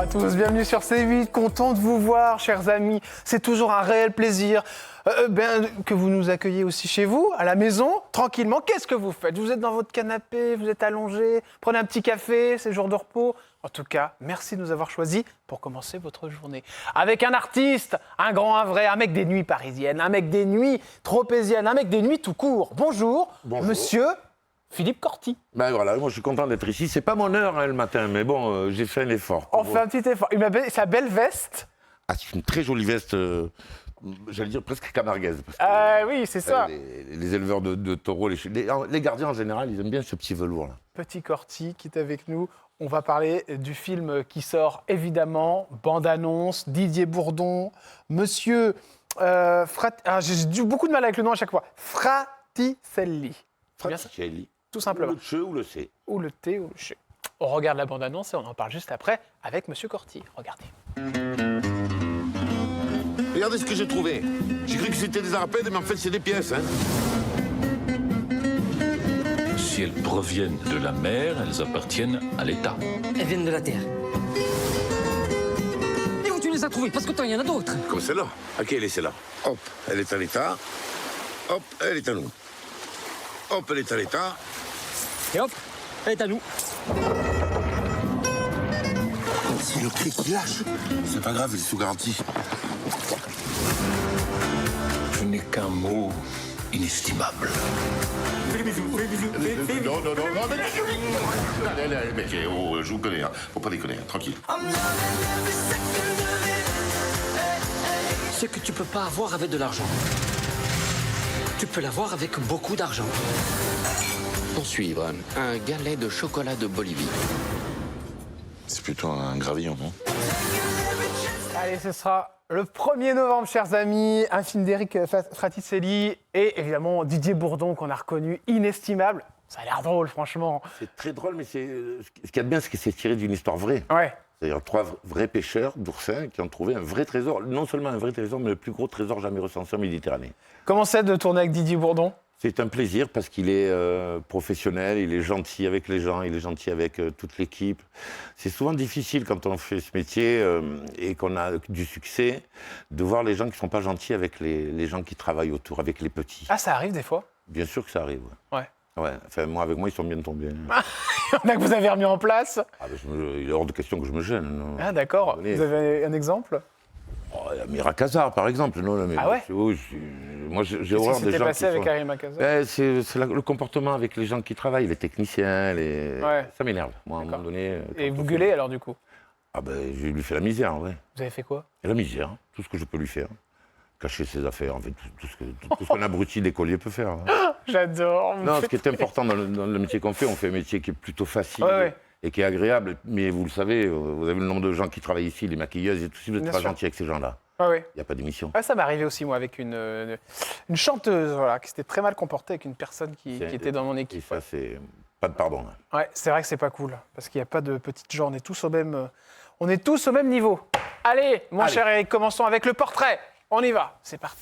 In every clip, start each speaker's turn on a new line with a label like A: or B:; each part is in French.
A: à tous, bienvenue sur C8, content de vous voir chers amis, c'est toujours un réel plaisir que vous nous accueillez aussi chez vous, à la maison, tranquillement. Qu'est-ce que vous faites? Vous êtes dans votre canapé, vous êtes allongé, prenez un petit café, c'est jour de repos. En tout cas, merci de nous avoir choisis pour commencer votre journée. Avec un artiste, un grand, un vrai, un mec des nuits parisiennes, un mec des nuits tropéziennes, un mec des nuits tout court. Bonjour. Monsieur Philippe Corti.
B: Ben voilà, moi je suis content d'être ici. C'est pas mon heure le matin, mais bon, j'ai fait un effort.
A: On fait un petit effort. Il m'a sa belle veste.
B: Ah, c'est une très jolie veste, j'allais dire presque camarguaise. Parce que,
A: oui, c'est ça.
B: Les éleveurs de taureaux, les gardiens en général, ils aiment bien ce petit velours-là.
A: Petit Corti qui est avec nous. On va parler du film qui sort évidemment, bande-annonce, Didier Bourdon, monsieur... j'ai beaucoup de mal avec le nom à chaque fois. Fraticelli.
B: Fraticelli.
A: Tout simplement.
B: Ou le che ou le c.
A: Ou le T ou le che. On regarde la bande-annonce et on en parle juste après avec monsieur Corti. Regardez.
C: Regardez ce que j'ai trouvé. J'ai cru que c'était des arapèdes, mais en fait, c'est des pièces. Hein.
D: Si elles proviennent de la mer, elles appartiennent à l'État.
E: Elles viennent de la terre. Et où tu les as trouvées? Parce que toi, il y en a d'autres.
C: Comme celle-là. À qui elle est celle-là? Hop, elle est à l'État. Hop, elle est à nous. Hop, elle est à l'État.
E: Et hop, elle est à nous.
C: C'est le prix qui lâche. C'est pas grave, il est sous garantie.
D: Je n'ai qu'un mot inestimable.
C: Non, mais je vous connais, hein. Faut pas déconner, hein. Tranquille.
E: Ce que tu peux pas avoir avec de l'argent, tu peux l'avoir avec beaucoup d'argent.
F: Pour suivre, un galet de chocolat de Bolivie.
C: C'est plutôt un gravillon, non?
A: Allez, ce sera le 1er novembre, chers amis. Un film d'Éric Fraticelli et évidemment Didier Bourdon qu'on a reconnu, inestimable. Ça a l'air drôle, franchement.
B: C'est très drôle, mais ce qu'il y a de bien, c'est que c'est tiré d'une histoire vraie.
A: Ouais.
B: C'est-à-dire 3 vrais pêcheurs d'oursins qui ont trouvé un vrai trésor. Non seulement un vrai trésor, mais le plus gros trésor jamais recensé en Méditerranée.
A: Comment c'est de tourner avec Didier Bourdon?
B: C'est un plaisir parce qu'il est professionnel, il est gentil avec les gens, il est gentil avec toute l'équipe. C'est souvent difficile quand on fait ce métier et qu'on a du succès de voir les gens qui ne sont pas gentils avec les gens qui travaillent autour, avec les petits.
A: Ah, ça arrive des fois?
B: Bien sûr que ça arrive.
A: Ouais.
B: Ouais. Enfin, avec moi, ils sont bien tombés.
A: Il y en a que vous avez remis en place?
B: Ah, il est hors de question que je me gêne. Non.
A: Ah, d'accord. Vous avez un exemple?
B: Mira Casar, par exemple. Non, mais
A: ah ouais?
B: Moi, j'ai
A: Qu'est-ce
B: horreur
A: qui
B: des
A: s'était
B: gens
A: passé
B: qui
A: avec
B: sont...
A: Harry Macazar?
B: C'est le comportement avec les gens qui travaillent, les techniciens,
A: Ouais.
B: Ça m'énerve. Moi, à un moment donné...
A: Et vous gueulez alors, du coup?
B: Ah ben, je lui fais la misère, ouais.
A: Vous avez fait quoi?
B: Et la misère, hein. Tout ce que je peux lui faire. Cacher ses affaires, en fait, tout ce qu'un abruti d'écolier peut faire. Hein.
A: J'adore.
B: Non, ce qui est important dans le métier qu'on fait, on fait un métier qui est plutôt facile.
A: Ouais.
B: Et qui est agréable, mais vous le savez, vous avez le nombre de gens qui travaillent ici, les maquilleuses et tout, si vous n'êtes pas gentil avec ces gens-là,
A: Ah oui.
B: il n'y a pas d'émission.
A: Ah, ça m'est arrivé aussi, moi, avec une chanteuse voilà, qui s'était très mal comportée avec une personne qui était dans mon
B: Et
A: équipe.
B: ça, c'est pas de pardon. Hein.
A: Ouais, c'est vrai que c'est pas cool, parce qu'il n'y a pas de petites gens, on est tous au même niveau. Allez, mon cher Eric, commençons avec le portrait. On y va, c'est parti.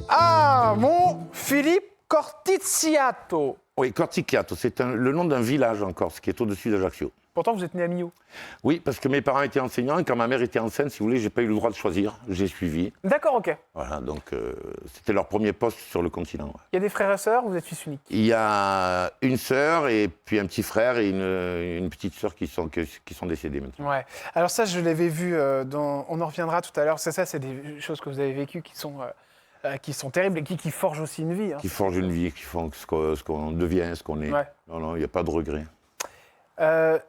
A: Ah, mon Philippe Cortiziato.
B: Oui, Corticchiato, c'est le nom d'un village en Corse qui est au-dessus d'Ajaccio.
A: Pourtant, vous êtes né à Millau.
B: Oui, parce que mes parents étaient enseignants et quand ma mère était enceinte, si vous voulez, j'ai pas eu le droit de choisir. J'ai suivi.
A: D'accord, ok.
B: Voilà, donc c'était leur premier poste sur le continent. Ouais.
A: Il y a des frères et sœurs, vous êtes fils unique?
B: Il y a une sœur et puis un petit frère et une petite sœur qui sont décédés maintenant.
A: Ouais. Alors ça, je l'avais vu on en reviendra tout à l'heure. C'est des choses que vous avez vécues qui sont terribles et qui forgent aussi une vie. Hein.
B: Qui forgent une vie, qui font ce qu'on devient, ce qu'on est.
A: Ouais.
B: Non, il n'y a pas de regret.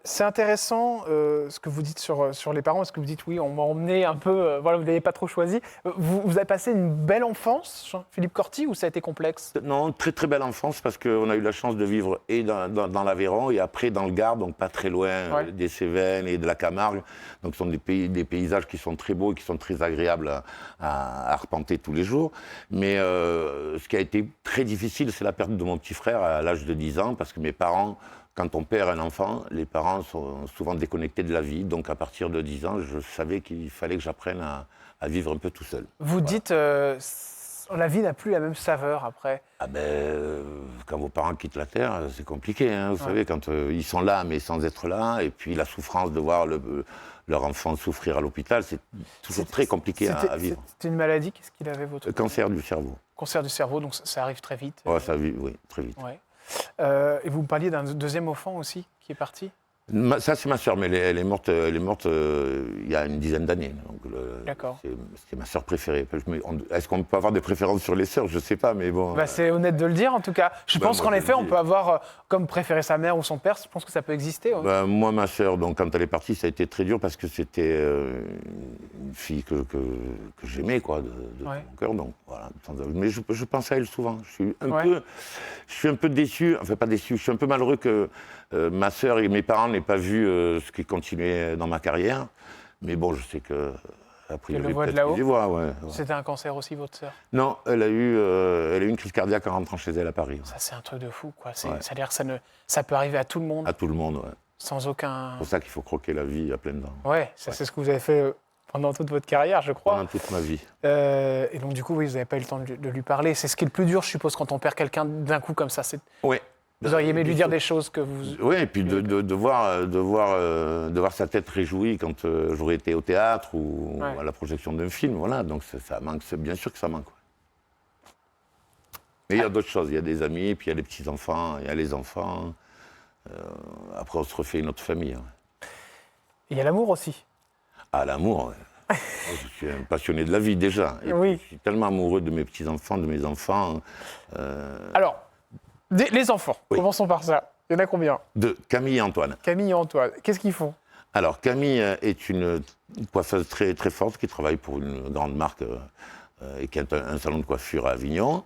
A: C'est intéressant ce que vous dites sur les parents, parce que vous dites oui, on m'a emmené un peu, voilà, vous n'avez pas trop choisi. Vous avez passé une belle enfance, Philippe Corti, ou ça a été complexe?
B: Non, très très belle enfance parce qu'on a eu la chance de vivre et dans l'Aveyron et après dans le Gard, donc pas très loin des Cévennes et de la Camargue. Donc ce sont des paysages qui sont très beaux et qui sont très agréables à arpenter tous les jours. Mais ce qui a été très difficile, c'est la perte de mon petit frère à l'âge de 10 ans parce que mes parents... Quand on perd un enfant, les parents sont souvent déconnectés de la vie. Donc, à partir de 10 ans, je savais qu'il fallait que j'apprenne à vivre un peu tout seul.
A: Vous dites, La vie n'a plus la même saveur après.
B: Ah ben, quand vos parents quittent la Terre, c'est compliqué. Hein, vous savez, quand ils sont là, mais sans être là, et puis la souffrance de voir leur enfant souffrir à l'hôpital, c'est toujours très compliqué à vivre.
A: C'était une maladie, qu'est-ce qu'il avait votre
B: Cancer du cerveau.
A: Cancer du cerveau, donc ça arrive très vite.
B: Ouais, oui, très vite.
A: Ouais. Et vous me parliez d'un deuxième enfant aussi qui est parti?
B: Ça, c'est ma sœur, mais elle est morte il y a une dizaine d'années.
A: D'accord.
B: C'est ma sœur préférée. Est-ce qu'on peut avoir des préférences sur les sœurs? Je ne sais pas, mais bon.
A: C'est honnête de le dire, en tout cas. Je pense qu'en effet, on peut avoir, comme préférer sa mère ou son père, je pense que ça peut exister. Ouais.
B: Moi, ma sœur, donc, quand elle est partie, ça a été très dur parce que c'était une fille que j'aimais, quoi, de tout mon cœur. Donc, voilà. Mais je pense à elle souvent. Je suis un peu déçu, enfin pas déçu, je suis un peu malheureux que ma sœur et mes parents n'aient pas vu ce qui continuait dans ma carrière. Mais bon, je sais que après,
A: elle le voit de là-haut.
B: Ouais.
A: C'était un cancer aussi, votre sœur?
B: Non, elle a eu une crise cardiaque en rentrant chez elle à Paris.
A: Ça, c'est un truc de fou, quoi. C'est-à-dire que ça peut arriver à tout le monde.
B: À tout le monde, ouais.
A: Sans aucun...
B: C'est pour ça qu'il faut croquer la vie à pleines dents.
A: Ouais, c'est ce que vous avez fait pendant toute votre carrière, je crois.
B: Pendant toute ma vie.
A: Et donc, du coup, oui, vous n'avez pas eu le temps de lui parler. C'est ce qui est le plus dur, je suppose, quand on perd quelqu'un d'un coup comme ça.
B: Oui.
A: Vous auriez aimé lui dire des choses que vous...
B: Oui, et puis de voir sa tête réjouie quand j'aurais été au théâtre ou à la projection d'un film. Voilà, donc ça manque, bien sûr que ça manque. Mais il y a d'autres choses. Il y a des amis, puis il y a les petits-enfants, il y a les enfants. Après, on se refait une autre famille.
A: Et il y a l'amour aussi.
B: Ah, l'amour, ouais. Je suis un passionné de la vie déjà. Et puis, je suis tellement amoureux de mes petits-enfants, de mes enfants.
A: Alors, les enfants, commençons par ça. Il y en a combien?
B: De Camille et Antoine.
A: Camille et Antoine, qu'est-ce qu'ils font?
B: Alors, Camille est une coiffeuse très, très forte qui travaille pour une grande marque et qui a un salon de coiffure à Avignon.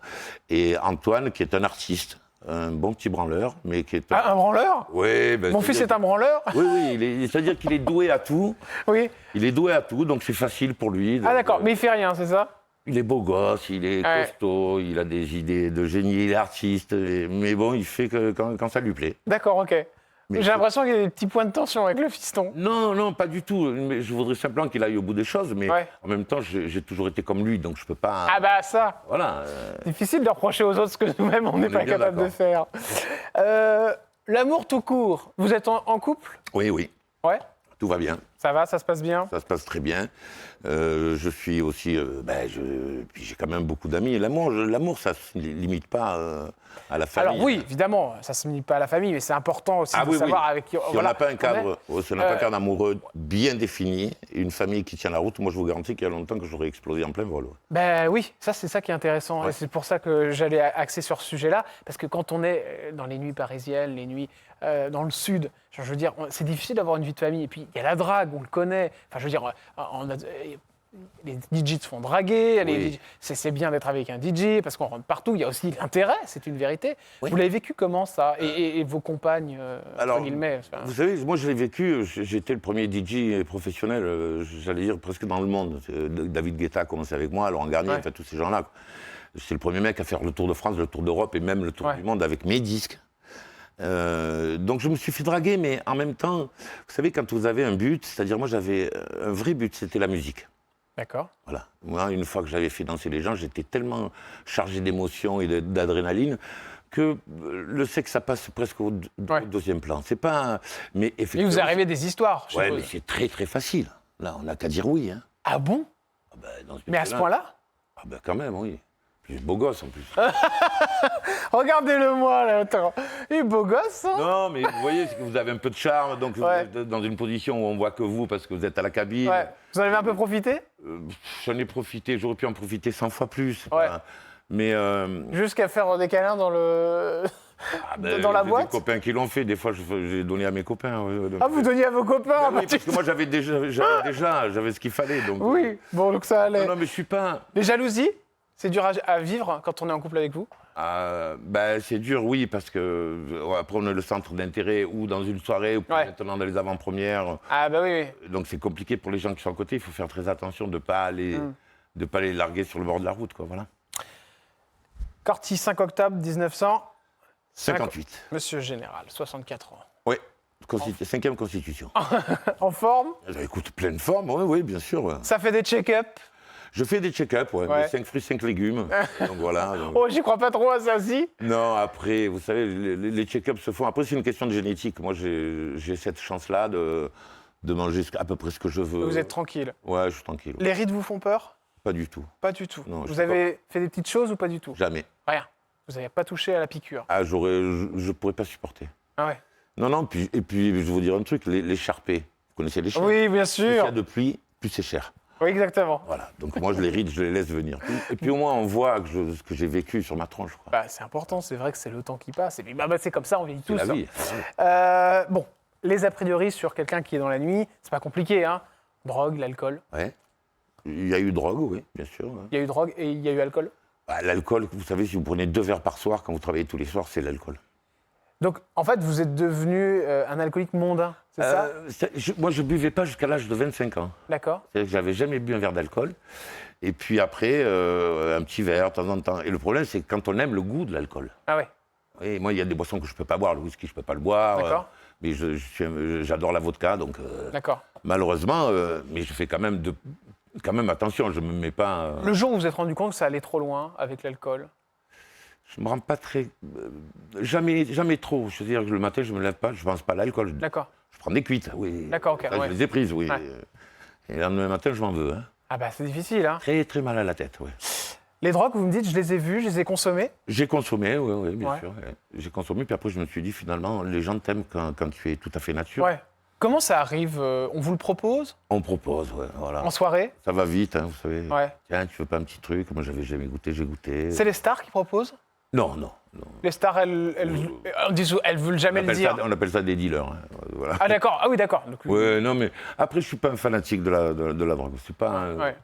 B: Et Antoine, qui est un artiste, un bon petit branleur, mais qui est...
A: un branleur?
B: Oui.
A: Mon fils est un branleur?
B: Oui, c'est-à-dire qu'il est doué à tout.
A: Oui.
B: Il est doué à tout, donc c'est facile pour lui.
A: Ah d'accord, mais il fait rien, c'est ça?
B: Il est beau gosse, il est costaud, il a des idées de génie, il est artiste, mais bon, il fait que quand ça lui plaît.
A: D'accord, ok. J'ai l'impression qu'il y a des petits points de tension avec le fiston.
B: Non, pas du tout. Mais je voudrais simplement qu'il aille au bout des choses, mais en même temps, j'ai toujours été comme lui, donc je peux pas...
A: Ah bah ça.
B: Voilà.
A: Difficile de reprocher aux autres ce que nous-mêmes, on n'est pas capable de faire. L'amour tout court, vous êtes en couple?
B: Oui.
A: Ouais.
B: Tout va bien.
A: Ça va, ça se passe bien?
B: Ça se passe très bien. Je suis aussi... puis j'ai quand même beaucoup d'amis. L'amour, ça ne se limite pas à la famille.
A: Alors oui, évidemment, ça ne se limite pas à la famille, mais c'est important aussi de savoir avec qui...
B: Si on n'a pas un cadre, amoureux bien défini, une famille qui tient la route, moi je vous garantis qu'il y a longtemps que j'aurais explosé en plein vol.
A: Ben oui, c'est ça qui est intéressant. Ouais. Et c'est pour ça que j'allais axer sur ce sujet-là, parce que quand on est dans les nuits parisiennes, les nuits dans le sud, je veux dire, c'est difficile d'avoir une vie de famille. Et puis il y a la drague, on le connaît. Enfin, je veux dire, les DJ se font draguer, c'est bien d'être avec un DJ, parce qu'on rentre partout, il y a aussi l'intérêt, c'est une vérité. Oui. Vous l'avez vécu comment ça, et vos compagnes, entre guillemets?
B: Vous savez, moi je l'ai vécu, j'étais le premier DJ professionnel, j'allais dire presque dans le monde. David Guetta a commencé avec moi, Laurent Garnier, enfin tous ces gens-là. J'étais le premier mec à faire le Tour de France, le Tour d'Europe et même le Tour du monde avec mes disques. Donc je me suis fait draguer, mais en même temps, vous savez, quand vous avez un but, c'est-à-dire moi j'avais un vrai but, c'était la musique.
A: D'accord.
B: Voilà. Moi, une fois que j'avais fait danser les gens, j'étais tellement chargé d'émotions et d'adrénaline que le sexe, ça passe presque au deuxième plan. C'est pas... Mais effectivement...
A: Il vous arrivait des histoires, je
B: suppose. Mais c'est très très facile. Là, on n'a qu'à dire oui. Hein.
A: Ah bon? Mais à ce point-là?
B: Ah ben quand même, oui. Plus beau gosse en plus.
A: Regardez-le-moi là, attends. Il est beau gosse, hein?
B: Non, mais vous voyez, vous avez un peu de charme, donc vous êtes dans une position où on voit que vous parce que vous êtes à la cabine.
A: Ouais. Vous en avez un peu profité?
B: J'en ai profité, j'aurais pu en profiter 100 fois plus.
A: Ouais.
B: Mais
A: jusqu'à faire des câlins dans le... dans la boîte?
B: Des copains qui l'ont fait, des fois j'ai donné à mes copains.
A: Ah, vous donniez à vos copains?
B: Oui, parce que moi j'avais ce qu'il fallait. Donc,
A: oui, bon, donc ça allait.
B: Non, mais je suis pas...
A: Les jalousies? C'est dur à vivre quand on est en couple avec vous?
B: C'est dur, oui, parce que après on est le centre d'intérêt ou dans une soirée ou maintenant dans les avant-premières.
A: Ah bah oui.
B: Donc c'est compliqué pour les gens qui sont à côté. Il faut faire très attention de ne pas aller les larguer sur le bord de la route, quoi. Voilà.
A: Corty, 5 octobre 1958. Monsieur Général, 64 ans.
B: Oui, 5e constitution.
A: En forme?
B: Écoute, pleine forme, oui, bien sûr. Ouais.
A: Ça fait des check-up?
B: Je fais des check-up,
A: Ouais.
B: 5 fruits, 5 légumes. Donc voilà.
A: Oh, j'y crois pas trop à ça, si.
B: Non, après, vous savez, les check-ups se font. Après, c'est une question de génétique. Moi, j'ai cette chance-là de manger à peu près ce que je veux.
A: Vous êtes tranquille.
B: Ouais, je suis tranquille.
A: Les rides vous font peur?
B: Pas du tout.
A: Pas du tout.
B: Non, je
A: Vous
B: sais
A: avez fait des petites choses ou pas du tout?
B: Jamais.
A: Rien. Vous n'avez pas touché à la piqûre?
B: Ah, je pourrais pas supporter.
A: Ah ouais.
B: Non, et puis, je vais vous dire un truc, les charpés. Vous connaissez les charpes?
A: Oui, bien
B: Plus il y
A: sûr.
B: a de pluie, plus c'est cher.
A: Oui, exactement.
B: Voilà. Donc moi, je les ride, je les laisse venir. Et puis au moins, on voit ce que j'ai vécu sur ma tronche, quoi.
A: Bah, c'est important, c'est vrai que c'est le temps qui passe. Et puis, bah, c'est comme ça, on vieillit
B: C'est
A: tous.
B: la
A: hein.
B: vie.
A: Bon, les a priori sur quelqu'un qui est dans la nuit, c'est pas compliqué, hein. Drogue, l'alcool.
B: Ouais. Il y a eu drogue, oui, bien sûr. Ouais.
A: Il y a eu drogue et il y a eu alcool.
B: Bah, l'alcool, vous savez, si vous prenez 2 verres par soir, quand vous travaillez tous les soirs, c'est l'alcool.
A: Donc, en fait, vous êtes devenu un alcoolique mondain, c'est ça?
B: Moi, je buvais pas jusqu'à l'âge de 25 ans.
A: D'accord.
B: C'est-à-dire que j'avais jamais bu un verre d'alcool. Et puis après, un petit verre de temps en temps. Et le problème, c'est que quand on aime le goût de l'alcool.
A: Ah ouais,
B: Oui, moi, il y a des boissons que je peux pas boire. Le whisky, je peux pas le boire.
A: D'accord.
B: Mais j'adore la vodka, donc
A: d'accord.
B: malheureusement, mais je fais quand même attention. Je me mets pas.
A: Le jour où vous vous êtes rendu compte que ça allait trop loin avec l'alcool?
B: Je me rends pas très. Jamais trop. Je veux dire que le matin, je me lève pas, je pense pas à l'alcool.
A: D'accord.
B: Je prends des cuites, oui.
A: D'accord, ok,
B: Ça,
A: ouais.
B: je les ai prises, oui.
A: Ouais.
B: Et le lendemain matin, je m'en veux. Hein.
A: Ah bah, c'est difficile, hein.
B: Très, très mal à la tête, oui.
A: Les drogues, vous me dites, je les ai vues, je les ai consommées.
B: J'ai consommé, oui, bien
A: Ouais.
B: sûr. Ouais. J'ai consommé, puis après, je me suis dit, finalement, les gens t'aiment quand tu es tout à fait nature.
A: Ouais. Comment ça arrive? On vous le propose
B: On propose, ouais, voilà.
A: en soirée?
B: Ça va vite, hein, vous savez.
A: Ouais.
B: Tiens, tu veux pas un petit truc? Moi, j'avais jamais goûté, j'ai goûté.
A: C'est les stars qui proposent?
B: Non.
A: Les stars, elles veulent jamais le dire.
B: On appelle ça des dealers. Hein, voilà.
A: Ah d'accord, ah oui d'accord. Donc,
B: Ouais, non, mais après, je suis pas un fanatique de la drogue. C'est pas.
A: ouais.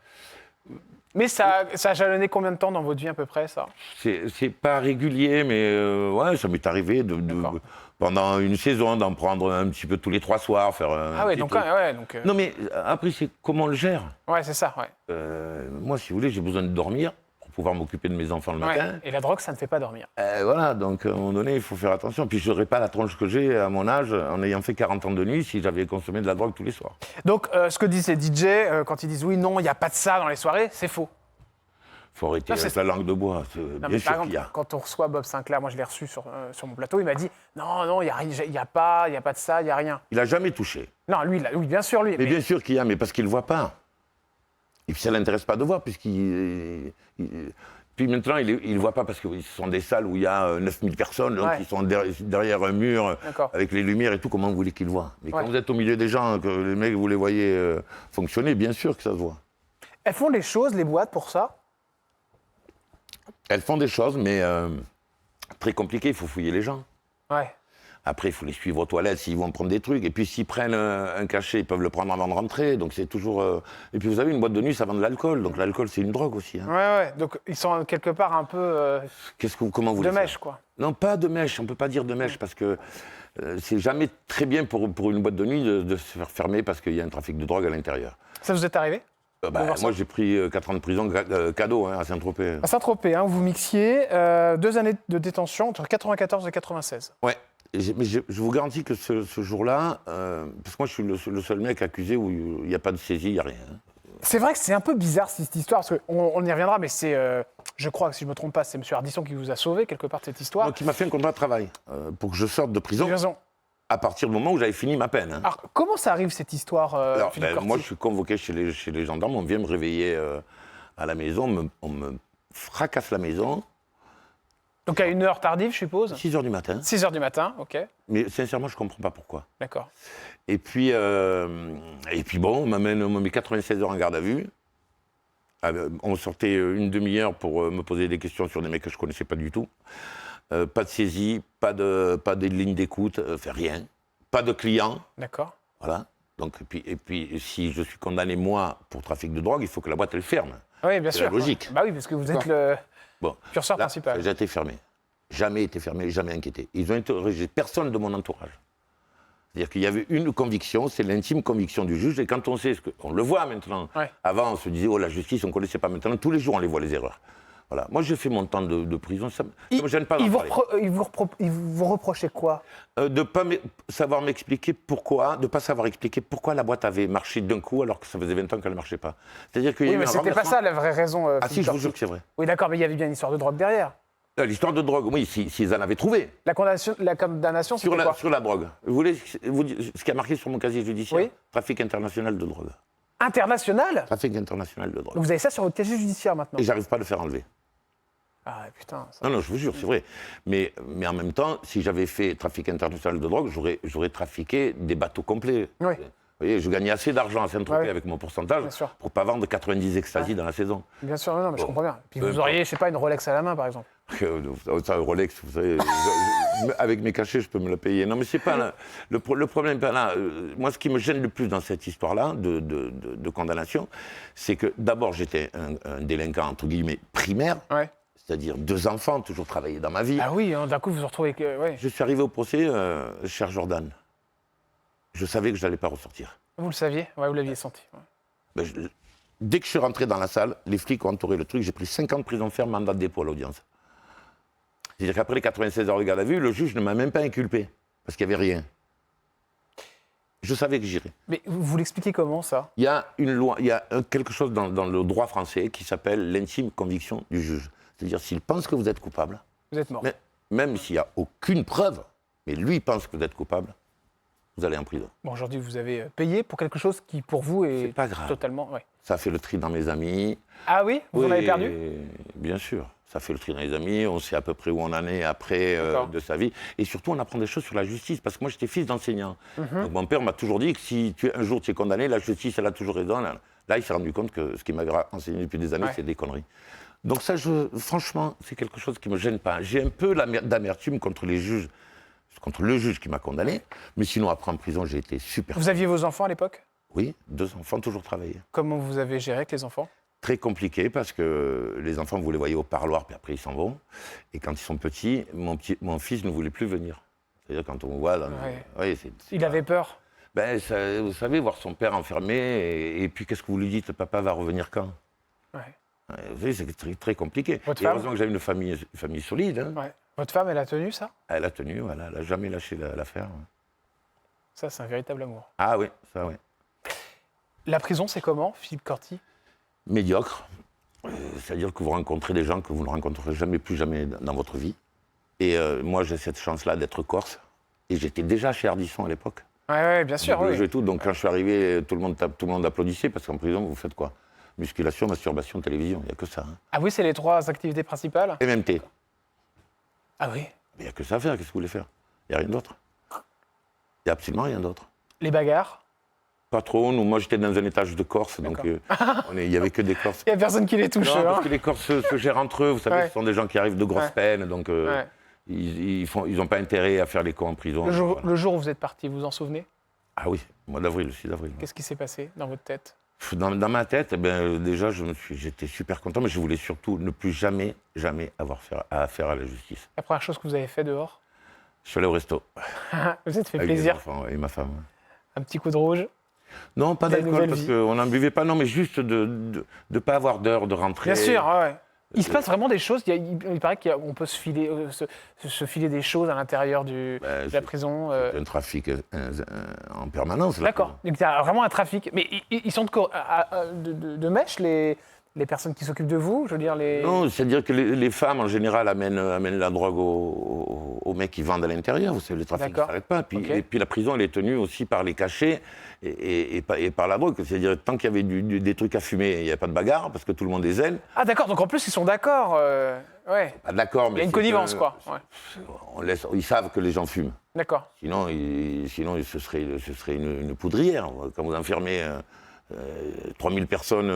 A: Mais ça a jalonné combien de temps dans votre vie à peu près, ça?
B: C'est pas régulier, mais ouais, ça m'est arrivé
A: D'accord.
B: pendant une saison d'en prendre un petit peu tous les 3 soirs, faire un
A: Ah ouais,
B: petit
A: donc,
B: truc.
A: ouais, donc
B: Non, mais après, c'est comment on le gère.
A: ouais, c'est ça, ouais.
B: Moi, si vous voulez, j'ai besoin de dormir pour pouvoir m'occuper de mes enfants le matin.
A: Ouais. Et la drogue, ça ne fait pas dormir.
B: Voilà, donc à un moment donné, il faut faire attention. Puis je n'aurais pas la tronche que j'ai à mon âge, en ayant fait 40 ans de nuit, si j'avais consommé de la drogue tous les soirs.
A: Donc, ce que disent les DJ, quand ils disent oui, non, il n'y a pas de ça dans les soirées, c'est faux.
B: Il faut arrêter
A: Non,
B: avec
A: c'est-
B: la langue de bois.
A: Non,
B: Bien
A: mais
B: sûr
A: par
B: qu'il y
A: exemple,
B: a.
A: quand on reçoit Bob Sinclair, moi je l'ai reçu sur mon plateau, il m'a dit non, il n'y a pas de ça, il n'y a rien.
B: Il n'a jamais touché.
A: Non, lui, oui, bien sûr, lui.
B: Mais bien sûr qu'il y a, mais parce qu'il ne le voit pas. Et puis ça ne l'intéresse pas de voir, Puis maintenant, il ne le voit pas parce que ce sont des salles où il y a 9000 personnes, donc
A: Ouais.
B: ils sont derrière un mur,
A: D'accord.
B: avec les lumières et tout, comment vous voulez qu'ils le voient? Mais
A: Ouais.
B: quand vous êtes au milieu des gens, que les mecs, vous les voyez fonctionner, bien sûr que ça se voit.
A: Elles font les choses, les boîtes, pour ça?
B: Elles font des choses, mais très compliquées, il faut fouiller les gens.
A: Ouais.
B: Après, il faut les suivre aux toilettes s'ils vont prendre des trucs. Et puis, s'ils prennent un cachet, ils peuvent le prendre avant de rentrer. Donc, c'est toujours... Et puis, vous avez une boîte de nuit, ça vend de l'alcool. Donc, l'alcool, c'est une drogue aussi. Hein.
A: Ouais. Donc, ils sont quelque part un peu
B: Comment vous
A: de
B: voulez
A: mèche,
B: faire?
A: quoi.
B: Non, pas de mèche. On ne peut pas dire de mèche parce que c'est jamais très bien pour une boîte de nuit de se faire fermer parce qu'il y a un trafic de drogue à l'intérieur.
A: Ça vous est arrivé? voir ça.
B: Moi, j'ai pris 4 ans de prison cadeau à Saint-Tropez.
A: À Saint-Tropez, hein, vous mixiez 2 années de détention entre 94 et 96.
B: Ouais. Mais je vous garantis que ce jour-là, parce que moi je suis le seul mec accusé où il n'y a pas de saisie, il n'y a rien. Hein.
A: C'est vrai que c'est un peu bizarre cette histoire, parce qu'on y reviendra, mais c'est, je crois que si je ne me trompe pas, c'est M. Ardisson qui vous a sauvé quelque part de cette histoire.
B: Donc il m'a fait un contrat de travail pour que je sorte de
A: Vous
B: prison
A: avez raison.
B: à partir du moment où j'avais fini ma peine. Hein.
A: Alors, comment ça arrive cette histoire,
B: Alors,
A: Philippe Corti?
B: moi je suis convoqué chez les gendarmes, on vient me réveiller à la maison, on me fracasse la maison,
A: Donc à une heure tardive, je suppose?
B: 6 h du matin.
A: 6 heures du matin, ok,
B: Mais sincèrement, je ne comprends pas pourquoi.
A: d'accord.
B: Et puis bon, on me met 96 heures en garde à vue. On sortait une demi-heure pour me poser des questions sur des mecs que je ne connaissais pas du tout. Pas de saisie, pas de ligne d'écoute, rien. Pas de client,
A: D'accord.
B: voilà. Donc, et puis, si je suis condamné, moi, pour trafic de drogue, il faut que la boîte, elle ferme.
A: Oui, bien
B: C'est
A: sûr.
B: la logique.
A: Bah oui, parce que vous êtes le
B: Bon,
A: curseur
B: là,
A: principal.
B: j'ai été fermé. Jamais été fermé, jamais inquiété. Ils ont interrogé personne de mon entourage. C'est-à-dire qu'il y avait une conviction, c'est l'intime conviction du juge, et quand on sait on le voit maintenant.
A: Ouais.
B: Avant, on se disait, oh, la justice, on ne connaissait pas. Maintenant, tous les jours, on les voit, les erreurs. Voilà. Moi, j'ai fait mon temps de prison. Ça ne me gêne pas d'en
A: Il
B: parler.
A: vous reprochait quoi?
B: De ne pas savoir m'expliquer pourquoi, de pas savoir expliquer pourquoi la boîte avait marché d'un coup alors que ça faisait 20 ans qu'elle ne marchait pas. C'est-à-dire qu'il y a
A: Oui,
B: eu
A: mais
B: un
A: c'était pas
B: renversement.
A: ça la vraie raison.
B: Ah si,
A: Philippe
B: je vous
A: Corti.
B: jure que c'est vrai.
A: Oui, d'accord, mais il y avait bien une histoire de drogue derrière.
B: L'histoire de drogue, oui, s'ils en avaient trouvé.
A: La condamnation, c'était quoi?
B: Sur la drogue. Vous voulez vous dire ce qui a marqué sur mon casier judiciaire?
A: Oui.
B: Trafic international de drogue.
A: International?
B: Trafic international de drogue.
A: Vous avez ça sur votre casier judiciaire maintenant?
B: Et j'arrive pas à le faire enlever.
A: Ah putain. Ça...
B: Non, je vous jure, c'est vrai. Mais en même temps, si j'avais fait trafic international de drogue, j'aurais trafiqué des bateaux complets.
A: Oui.
B: Vous voyez, je gagnais assez d'argent à Saint-Tropez
A: Ouais.
B: avec mon pourcentage
A: Bien sûr.
B: pour pas vendre 90 ecstasy dans la saison.
A: Bien sûr, non, mais je
B: Bon.
A: comprends bien. Puis
B: Peu
A: vous auriez, je sais pas, une Rolex à la main, par exemple.
B: Ça, Rolex, vous savez, avec mes cachets, je peux me la payer. Non, mais c'est pas là. Le problème, pas là. Moi, ce qui me gêne le plus dans cette histoire-là de condamnation, c'est que d'abord, j'étais un délinquant, entre guillemets, primaire,
A: Ouais.
B: c'est-à-dire 2 enfants, toujours travaillé dans ma vie.
A: Ah oui, hein, d'un coup, vous vous retrouvez avec... ouais.
B: Je suis arrivé au procès, cher Jordan. Je savais que je n'allais pas ressortir.
A: Vous le saviez? Ouais, vous l'aviez senti. Ouais.
B: Ben, dès que je suis rentré dans la salle, les flics ont entouré le truc, j'ai pris 5 ans de prison ferme, mandat de dépôt à l'audience. C'est-à-dire qu'après les 96 heures de garde à vue, le juge ne m'a même pas inculpé, parce qu'il n'y avait rien. Je savais que j'irais.
A: Mais vous l'expliquez comment, ça?
B: Il y a une loi, il y a quelque chose dans le droit français qui s'appelle l'intime conviction du juge. C'est-à-dire s'il pense que vous êtes coupable,
A: Vous êtes mort.
B: mais, même s'il n'y a aucune preuve, mais lui pense que vous êtes coupable, vous allez en prison.
A: Bon, aujourd'hui, vous avez payé pour quelque chose qui, pour vous, est
B: C'est pas grave.
A: totalement... Ouais.
B: Ça fait le tri dans mes amis.
A: Ah oui? Vous en avez perdu?
B: Bien sûr. Ça fait le tri dans les amis, on sait à peu près où on en est après de sa vie. Et surtout, on apprend des choses sur la justice, parce que moi, j'étais fils d'enseignant. Donc, mon père m'a toujours dit que si un jour tu es condamné, la justice, elle a toujours raison. Là, il s'est rendu compte que ce qu'il m'a enseigné depuis des années,
A: Ouais.
B: c'est des conneries. Donc ça, franchement, c'est quelque chose qui ne me gêne pas. J'ai un peu d'amertume contre les juges, contre le juge qui m'a condamné, mais sinon, après en prison, j'ai été super...
A: Vous aviez vos enfants à l'époque?
B: Oui, 2 enfants, toujours travaillé.
A: Comment vous avez géré avec les enfants?
B: Très compliqué parce que les enfants, vous les voyez au parloir, puis après ils s'en vont. Et quand ils sont petits, mon fils ne voulait plus venir. C'est-à-dire quand on voit...
A: Ouais.
B: Oui,
A: Il avait peur?
B: Ben, vous savez, voir son père enfermé, et puis qu'est-ce que vous lui dites? Papa va revenir quand?
A: Ouais.
B: Vous savez, c'est très, très compliqué.
A: Votre
B: Et
A: femme
B: heureusement que j'avais une famille solide. Hein.
A: Ouais. Votre femme, elle a tenu ça?
B: Elle a tenu, voilà, elle n'a jamais lâché l'affaire.
A: Ça, c'est un véritable amour.
B: Ah oui, ça oui.
A: La prison, c'est comment, Philippe Corti?
B: Médiocre. C'est-à-dire que vous rencontrez des gens que vous ne rencontrerez jamais plus jamais dans votre vie. Et moi, j'ai cette chance-là d'être corse. Et j'étais déjà chez Ardisson à l'époque.
A: Ouais, bien sûr.
B: Donc, le
A: Oui.
B: jeu et tout. Donc quand je suis arrivé, tout le monde applaudissait parce qu'en prison, vous faites quoi? Musculation, masturbation, télévision, il n'y a que ça. Hein.
A: Ah oui, c'est les 3 activités principales?
B: MMT.
A: Ah oui.
B: Il n'y a que ça à faire, qu'est-ce que vous voulez faire? Il n'y a rien d'autre. Il n'y a absolument rien d'autre.
A: Les bagarres?
B: Pas trop, moi j'étais dans un étage de Corse, donc il n'y avait que des Corses.
A: Il n'y a personne qui les touche,
B: Non,
A: hein.
B: parce que les Corses se gèrent entre eux, vous savez,
A: Ouais.
B: ce sont des gens qui arrivent de grosses
A: Ouais.
B: peines, donc
A: Ouais.
B: ils n'ont pas intérêt à faire les cons en prison. Voilà.
A: Le jour où vous êtes parti, vous vous en souvenez?
B: Ah oui, mois d'avril, le 6 avril.
A: Qu'est-ce qui s'est passé dans votre tête?
B: Dans ma tête, eh ben, déjà, j'étais super content, mais je voulais surtout ne plus jamais avoir affaire à la justice.
A: La première chose que vous avez fait dehors?
B: Je suis allé au resto.
A: Vous êtes fait
B: Avec les
A: plaisir.
B: enfants et ma femme.
A: Un petit coup de rouge?
B: Non, pas
A: La
B: d'alcool,
A: nouvelle
B: parce
A: vie.
B: qu'on n'en buvait pas, non, mais juste de ne pas avoir d'heure de rentrer.
A: Bien sûr, ouais. Il se passe vraiment des choses. Il paraît qu'on peut se filer des choses à l'intérieur de la prison.
B: Un trafic en permanence. là.
A: D'accord. Donc il y a vraiment un trafic. Mais ils sont de mèche, les personnes qui s'occupent de vous? Je veux dire, les...
B: Non, c'est-à-dire que les femmes, en général, amènent la drogue aux mecs qui vendent à l'intérieur. Vous savez, le trafic ne
A: D'accord.
B: s'arrête pas.
A: Ok.
B: Et puis la prison, elle est tenue aussi par les cachets et par la drogue. C'est-à-dire, tant qu'il y avait des trucs à fumer, il n'y a pas de bagarre, parce que tout le monde est zen.
A: Ah d'accord, donc en plus ils sont d'accord. Ouais.
B: Ah, d'accord,
A: Il
B: mais
A: y a une
B: c'est
A: connivence,
B: que-
A: quoi. Ouais.
B: Ils savent que les gens fument.
A: D'accord.
B: Sinon, ce serait une poudrière. Quand vous enfermez 3000 personnes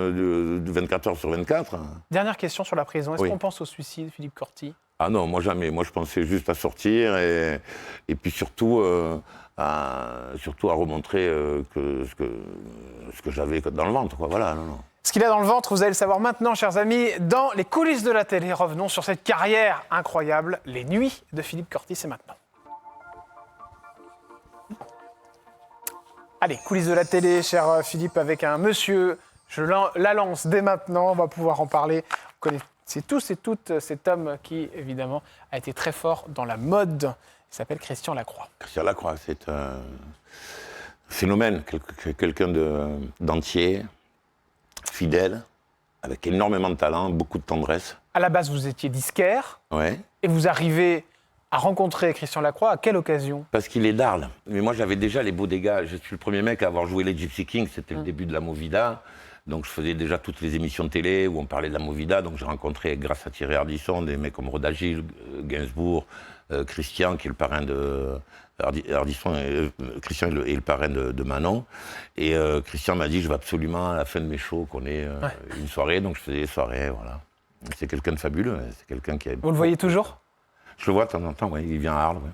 B: de 24 heures sur 24. hein.
A: Dernière question sur la prison. Est-ce
B: Oui.
A: qu'on pense au suicide, Philippe Corti?
B: Ah non, moi jamais. Moi, je pensais juste à sortir et puis surtout à remontrer ce que j'avais dans le ventre. Quoi. Voilà, non.
A: Ce qu'il a dans le ventre, vous allez le savoir maintenant, chers amis, dans les coulisses de la télé. Revenons sur cette carrière incroyable. Les nuits de Philippe Corti, c'est maintenant. Allez, coulisses de la télé, cher Philippe, avec un monsieur. Je la lance dès maintenant, on va pouvoir en parler. On connaît c'est tous et toutes cet homme qui, évidemment, a été très fort dans la mode. Il s'appelle Christian Lacroix.
B: Christian Lacroix, c'est un phénomène, quelqu'un d'entier, fidèle, avec énormément de talent, beaucoup de tendresse.
A: À la base, vous étiez disquaire
B: Ouais.
A: et vous arrivez à rencontrer Christian Lacroix. À quelle occasion?
B: Parce qu'il est d'Arles. Mais moi, j'avais déjà les beaux dégâts. Je suis le premier mec à avoir joué les Gypsy Kings. C'était le début de la Movida. Donc, je faisais déjà toutes les émissions de télé où on parlait de la Movida. Donc, j'ai rencontré, grâce à Thierry Ardisson, des mecs comme Rodagil, Gainsbourg, Christian, qui est le parrain de... Ardisson, Christian est le parrain de Manon. Et Christian m'a dit, je veux absolument, à la fin de mes shows, qu'on ait une soirée. Donc, je faisais des soirées, voilà. C'est quelqu'un de fabuleux. C'est quelqu'un qui a...
A: Vous le voyez toujours?
B: Je le vois de temps en temps, ouais. Il vient à Arles. Ouais.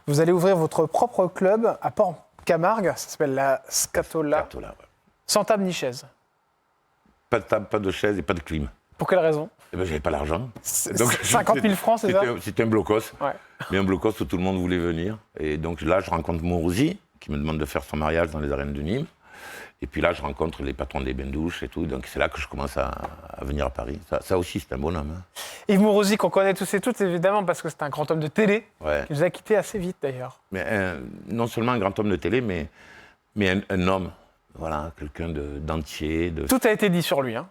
A: Vous allez ouvrir votre propre club à Port-Camargue. Ça s'appelle la Scatola.
B: Scatola, ouais.
A: Sans table ni chaise.
B: Pas de table, pas de chaise et pas de clim.
A: Pour quelle raison?
B: Eh ben, j'avais pas l'argent.
A: 50 000 francs, c'est ça?
B: C'était un blocos.
A: Ouais.
B: Mais un blocos où tout le monde voulait venir. Et donc là, je rencontre Mourouzi, qui me demande de faire son mariage dans les arènes de Nîmes. Et puis là, je rencontre les patrons des bains-douches et tout. Donc c'est là que je commence à venir à Paris. Ça aussi, c'est un bonhomme. Hein.
A: Yves Mourouzi, qu'on connaît tous et toutes, évidemment, parce que c'est un grand homme de télé,
B: Ouais.
A: qui nous a quittés assez vite, d'ailleurs.
B: Mais non seulement un grand homme de télé, mais un homme. Voilà, quelqu'un d'entier.
A: Tout a été dit sur lui. Hein.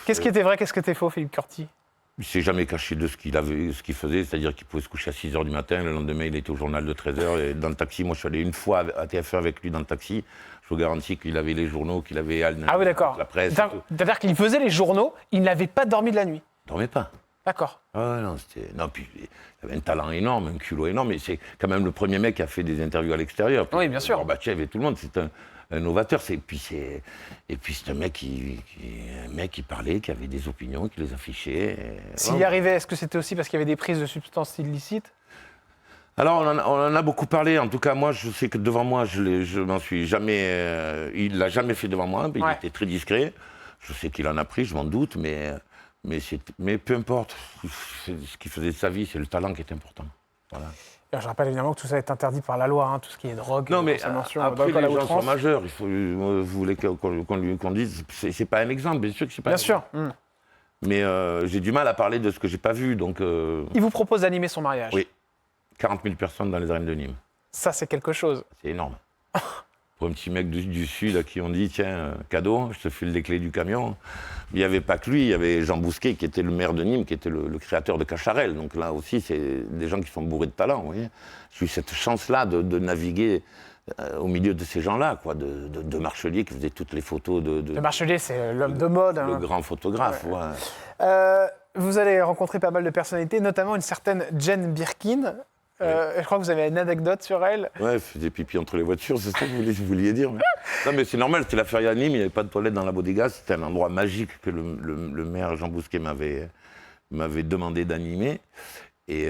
A: Qu'est-ce qui était vrai, qu'est-ce qui était faux, Philippe Curti?
B: Il ne s'est jamais caché de ce qu'il faisait, c'est-à-dire qu'il pouvait se coucher à 6h du matin, le lendemain il était au journal de 13h, et dans le taxi, moi je suis allé une fois à TF1 avec lui dans le taxi, je vous garantis qu'il avait les journaux, qu'il avait
A: Ah oui, d'accord.
B: la presse.
A: C'est-à-dire qu'il faisait les journaux, il n'avait pas dormi de la nuit.
B: Il ne dormait pas.
A: D'accord.
B: Ah non, non, puis il avait un talent énorme, un culot énorme, mais c'est quand même le premier mec qui a fait des interviews à l'extérieur.
A: Oui, bien sûr.
B: Gorbatchev et tout le monde, c'est un novateur. Et puis c'est un mec qui parlait, qui avait des opinions, qui les affichait.
A: S'il y arrivait, est-ce que c'était aussi parce qu'il y avait des prises de substances illicites?
B: Alors, on en a beaucoup parlé. En tout cas, moi, je sais que devant moi, je m'en suis jamais... il l'a jamais fait devant moi. Il était très discret. Je sais qu'il en a pris, je m'en doute, mais peu importe. Ce qui faisait de sa vie, c'est le talent qui est important. Voilà.
A: Je rappelle évidemment que tout ça est interdit par la loi, hein, tout ce qui est drogue,
B: non, mais
A: consommation,
B: après,
A: d'alcool à
B: les gens sont
A: outrance.
B: majeurs. Vous voulez qu'on dise... C'est pas un exemple, bien sûr que c'est pas
A: Bien
B: un
A: sûr.
B: exemple. Mais j'ai du mal à parler de ce que j'ai pas vu, donc...
A: Il vous propose d'animer son mariage.
B: Oui. 40 000 personnes dans les arènes de Nîmes.
A: Ça, c'est quelque chose.
B: C'est énorme. Pour un petit mec du Sud à qui on dit, tiens, cadeau, je te file les clés du camion. Il n'y avait pas que lui, il y avait Jean Bousquet qui était le maire de Nîmes, qui était le créateur de Cacharel. Donc là aussi, c'est des gens qui sont bourrés de talent, vous voyez. J'ai eu cette chance-là de naviguer au milieu de ces gens-là, quoi, de Marchelier qui faisait toutes les photos
A: Le Marchelier, c'est l'homme de mode.
B: le
A: Hein.
B: grand photographe. Ouais.
A: Vous allez rencontrer pas mal de personnalités, notamment une certaine Jane Birkin. Je crois que vous avez une anecdote sur elle.
B: Ouais, elle faisait pipi entre les voitures, c'est ça que vous vouliez dire. Non, mais c'est normal, c'était la feria à Nîmes, il n'y avait pas de toilette dans la bodega, c'était un endroit magique que le maire Jean Bousquet m'avait demandé d'animer. Et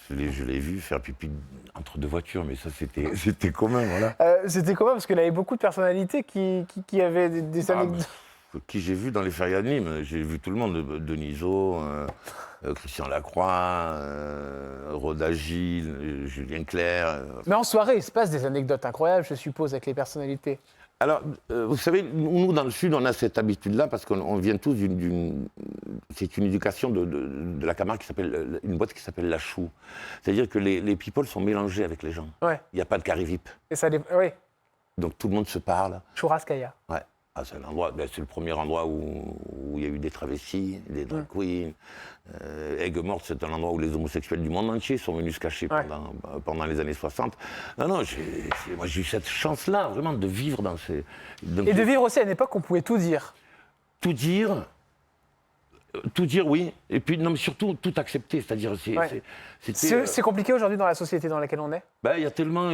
B: je l'ai vu faire pipi entre deux voitures, mais ça, c'était commun, voilà.
A: C'était comment? Parce qu'il y avait beaucoup de personnalités qui avaient des anecdotes.
B: Qui j'ai vu dans les férias de Nîmes, j'ai vu tout le monde, Denisot, Christian Lacroix, Rodagil, Julien Clerc.
A: Mais en soirée, il se passe des anecdotes incroyables, je suppose, avec les personnalités.
B: Alors, vous savez, nous, dans le Sud, on a cette habitude-là, parce qu'on vient tous c'est une éducation de la Camargue, une boîte qui s'appelle la Chou. C'est-à-dire que les people sont mélangés avec les gens.
A: Ouais.
B: Il n'y a pas de carré-vip.
A: Et ça, oui,
B: Donc tout le monde se parle.
A: Churrascaïa.
B: Ouais. Ah, c'est le premier endroit où il y a eu des travestis, des drag queens. Aigues-Mortes, c'est un endroit où les homosexuels du monde entier sont venus se cacher pendant les années 60. Non, moi j'ai eu cette chance-là, vraiment, de vivre dans ces...
A: Et de vivre aussi à une époque où on pouvait tout dire.
B: Tout dire, oui. Et puis, non, mais surtout, tout accepter. C'est-à-dire,
A: C'est compliqué aujourd'hui dans la société dans laquelle on est.
B: Il y a tellement...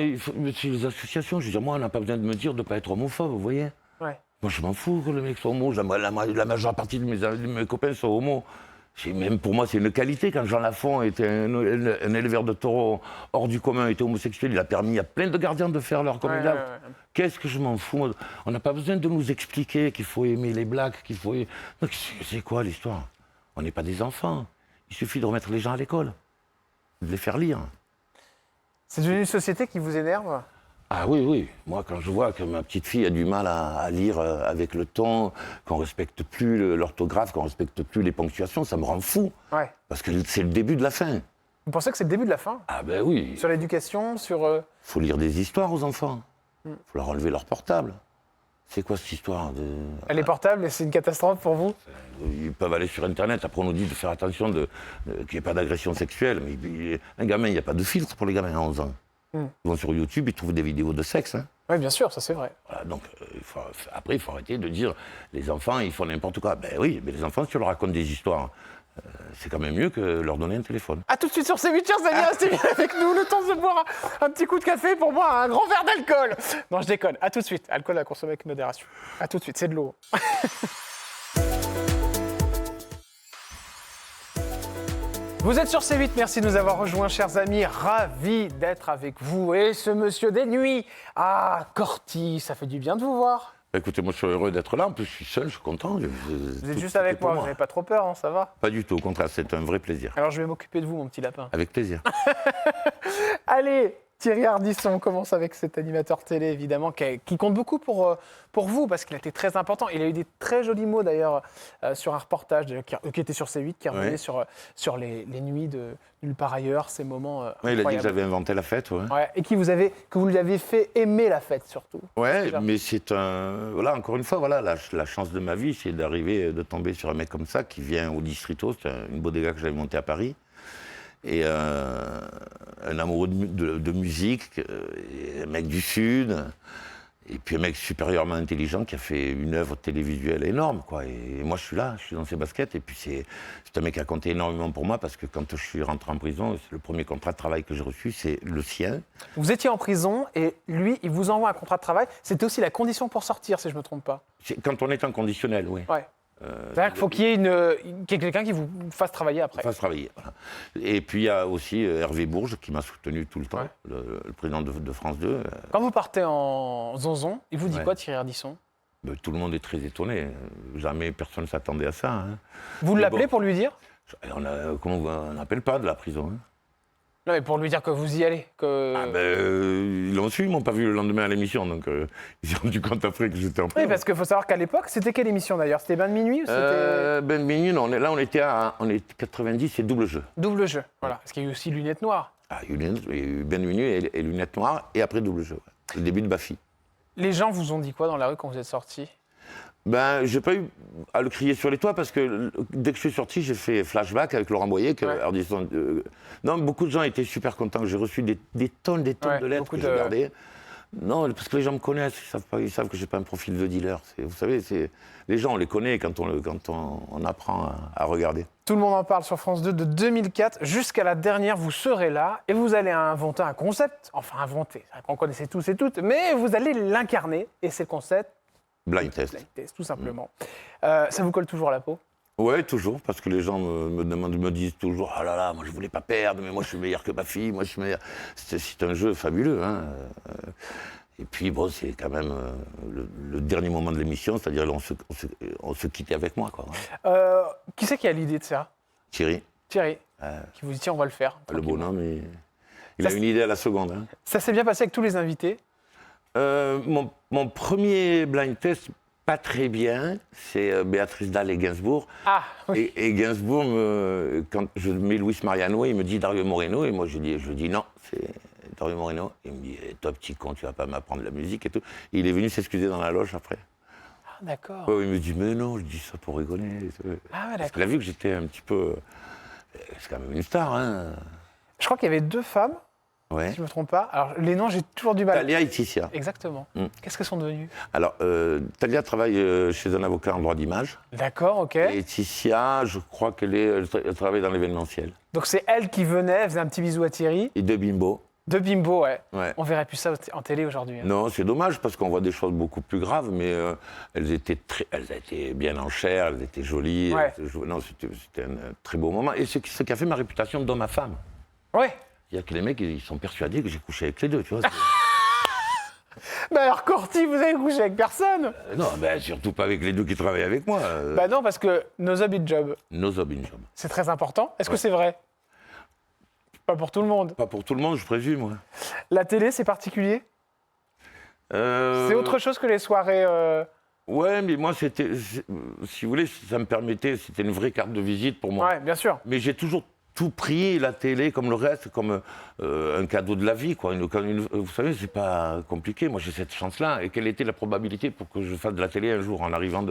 B: C'est les associations, je veux dire, moi, on n'a pas besoin de me dire de ne pas être homophobe, vous voyez.
A: Ouais.
B: Moi, je m'en fous que le mec soit homo. La majeure partie de mes copains sont homo. Même pour moi, c'est une qualité. Quand Jean Lafont était un éleveur de taureaux hors du commun, était homosexuel, il a permis à plein de gardiens de faire leur coming out. Qu'est-ce que je m'en fous? On n'a pas besoin de nous expliquer qu'il faut aimer les blacks, qu'il faut... C'est quoi l'histoire? On n'est pas des enfants. Il suffit de remettre les gens à l'école, de les faire lire.
A: C'est devenu une société qui vous énerve?
B: Ah oui, oui. Moi, quand je vois que ma petite fille a du mal à lire avec le ton, qu'on respecte plus l'orthographe, qu'on respecte plus les ponctuations, ça me rend fou.
A: Ouais.
B: Parce que c'est le début de la fin.
A: Vous pensez que c'est le début de la fin?
B: Ah ben oui.
A: Sur l'éducation, sur...
B: Faut lire des histoires aux enfants. Faut leur enlever leur portable. C'est quoi cette histoire de...
A: Elle est portable et c'est une catastrophe pour vous?
B: Ils peuvent aller sur Internet. Après, on nous dit de faire attention qu'il n'y ait pas d'agression sexuelle. Mais un gamin, il n'y a pas de filtre pour les gamins à 11 ans. Ils vont sur YouTube, ils trouvent des vidéos de sexe. Hein.
A: Oui, bien sûr, ça c'est vrai.
B: Voilà, donc, après, il faut arrêter de dire les enfants, ils font n'importe quoi. Ben oui, mais les enfants, si tu leur racontes des histoires, c'est quand même mieux que leur donner un téléphone.
A: A tout de suite sur C8, chers amis, restez bien avec nous. Le temps de boire un petit coup de café pour boire un grand verre d'alcool. Non, je déconne. A tout de suite. Alcool à consommer avec modération. A tout de suite, c'est de l'eau. Vous êtes sur C8, merci de nous avoir rejoints, chers amis. Ravi d'être avec vous. Et ce monsieur des nuits, Corty, ça fait du bien de vous voir.
B: Écoutez, moi, je suis heureux d'être là. En plus, je suis seul, je suis content.
A: Vous êtes juste avec moi, vous n'avez pas trop peur, hein, ça va?
B: Pas du tout, au contraire, c'est un vrai plaisir.
A: Alors je vais m'occuper de vous, mon petit lapin.
B: Avec plaisir.
A: Allez, Thierry Ardisson, on commence avec cet animateur télé, évidemment, qui compte beaucoup pour vous, parce qu'il a été très important. Il a eu des très jolis mots, d'ailleurs, sur un reportage qui était sur C8, qui revenait sur les nuits de nulle part ailleurs, ces moments
B: Ouais, il a dit que
A: incroyables.
B: j'avais inventé la fête, ouais.
A: Ouais, et que vous lui avez fait aimer la fête, surtout.
B: Ouais,
A: Déjà.
B: mais c'est un... Voilà, encore une fois, voilà, la chance de ma vie, c'est de tomber sur un mec comme ça qui vient au Distrito, c'est une bodega que j'avais montée à Paris. Et un amoureux de musique, et un mec du Sud, et puis un mec supérieurement intelligent qui a fait une œuvre télévisuelle énorme, quoi. Et moi, je suis là, je suis dans ses baskets, et puis c'est un mec qui a compté énormément pour moi, parce que quand je suis rentré en prison, c'est le premier contrat de travail que j'ai reçu, c'est le sien.
A: Vous étiez en prison, et lui, il vous envoie un contrat de travail. C'était aussi la condition pour sortir, si je ne me trompe pas.
B: Quand on est en conditionnel, oui.
A: Ouais. C'est-à-dire qu'il faut qu'il y ait quelqu'un qui vous fasse travailler après.
B: Fasse travailler. Voilà. Et puis il y a aussi Hervé Bourges qui m'a soutenu tout le temps,
A: Ouais.
B: le président de France 2.
A: Quand vous partez en zonzon, il vous dit
B: Ouais.
A: quoi, Thierry Ardisson?
B: Tout le monde est très étonné. Jamais personne ne s'attendait à ça. Hein.
A: Vous
B: Mais
A: l'appelez
B: bon.
A: pour lui dire?
B: On n'appelle pas de la prison. Hein.
A: Non, mais pour lui dire que vous y allez.
B: Ils l'ont su, ils m'ont pas vu le lendemain à l'émission, donc ils se sont rendu compte après que j'étais en prison.
A: Oui, parce qu'il faut savoir qu'à l'époque, c'était quelle émission d'ailleurs? C'était Bain de minuit ou c'était
B: Ben Minuit, non, on était à 90, c'est double jeu.
A: Double jeu? Voilà, parce qu'il y a eu aussi Lunettes Noires.
B: Ah, il y a eu Ben Minuit et Lunettes Noires, et après double jeu. Ouais. Le début de Bafi.
A: Les gens vous ont dit quoi dans la rue quand vous êtes sortis?
B: Ben, j'ai pas eu à le crier sur les toits parce que dès que je suis sorti, j'ai fait flashback avec Laurent Boyer.
A: Ouais.
B: Ardisson, non, beaucoup de gens étaient super contents. J'ai reçu des tonnes
A: Ouais,
B: de lettres
A: beaucoup
B: que
A: de-
B: j'ai gardées. Non, parce que les gens me connaissent, ils savent que j'ai pas un profil de dealer. Vous savez, les gens, on les connaît quand on apprend à regarder.
A: Tout le monde en parle sur France 2 de 2004 jusqu'à la dernière. Vous serez là et vous allez inventer un concept. Enfin, inventer, c'est vrai qu'on connaissait tous et toutes, mais vous allez l'incarner. Et c'est le concept
B: Blind test.
A: blind test, tout simplement. Ça vous colle toujours à la peau?
B: Ouais, toujours, parce que les gens me disent toujours « Ah là là, moi je voulais pas perdre, mais moi je suis meilleur que ma fille, moi je suis meilleur. » C'est un jeu fabuleux. Hein. Et puis, bon, c'est quand même le dernier moment de l'émission, c'est-à-dire on se quittait avec moi, quoi.
A: Qui c'est qui a l'idée de ça?
B: Thierry,
A: Thierry, qui vous dit tiens, on va le faire.
B: le
A: tranquillement.
B: bonhomme, il a
A: Ça,
B: une idée à la seconde. Hein.
A: Ça s'est bien passé avec tous les invités.
B: Mon premier blind test, pas très bien, c'est Béatrice Dalle et Gainsbourg.
A: Ah, oui.
B: Et Gainsbourg, quand je mets Luis Mariano, il me dit Dario Moreno, et moi je dis non, c'est Dario Moreno. Il me dit toi petit con, tu vas pas m'apprendre la musique et tout. Et il est venu s'excuser dans la loge après.
A: Ah, d'accord.
B: Ouais, il me dit mais non, je dis ça pour rigoler.
A: Ah, ouais,
B: Parce
A: d'accord.
B: qu'il a vu que j'étais un petit peu, c'est quand même une star, hein.
A: Je crois qu'il y avait 2 femmes,
B: Ouais.
A: si je ne me trompe pas. Alors, les noms, j'ai toujours du mal.
B: Talia et Ticia.
A: Exactement.
B: Mm.
A: Qu'est-ce qu'elles sont devenues?
B: Alors, Talia travaille chez un avocat en droit d'image.
A: D'accord, ok.
B: Et Ticia, je crois qu'elle travaille dans l'événementiel.
A: Donc, c'est elle qui venait, elle faisait un petit bisou à Thierry.
B: Et de Bimbo.
A: De Bimbo, ouais.
B: Ouais.
A: On verrait plus ça en télé aujourd'hui. Hein.
B: Non, c'est dommage parce qu'on voit des choses beaucoup plus graves, mais elles étaient bien en chair, elles étaient jolies.
A: Ouais.
B: Non, c'était un très beau moment. Et c'est ce qui a fait ma réputation d'homme à femme.
A: Ouais.
B: C'est-à-dire que les mecs, ils sont persuadés que j'ai couché avec les deux, tu vois.
A: Bah alors, Corty, vous avez couché avec personne?
B: Non, ben, surtout pas avec les deux qui travaillent avec moi.
A: Bah non, parce que nos habits de job,
B: No job in job.
A: c'est très important. Est-ce que
B: Ouais.
A: c'est vrai? Pas pour tout le monde.
B: Pas pour tout le monde, je présume. Ouais.
A: La télé, c'est particulier? C'est autre chose que les soirées...
B: Ouais, mais moi, si vous voulez, ça me permettait, c'était une vraie carte de visite pour moi.
A: Ouais, bien sûr.
B: Mais j'ai toujours tout pris, la télé, comme le reste, comme un cadeau de la vie, quoi. Vous savez, c'est pas compliqué. Moi, j'ai cette chance-là. Et quelle était la probabilité pour que je fasse de la télé un jour en arrivant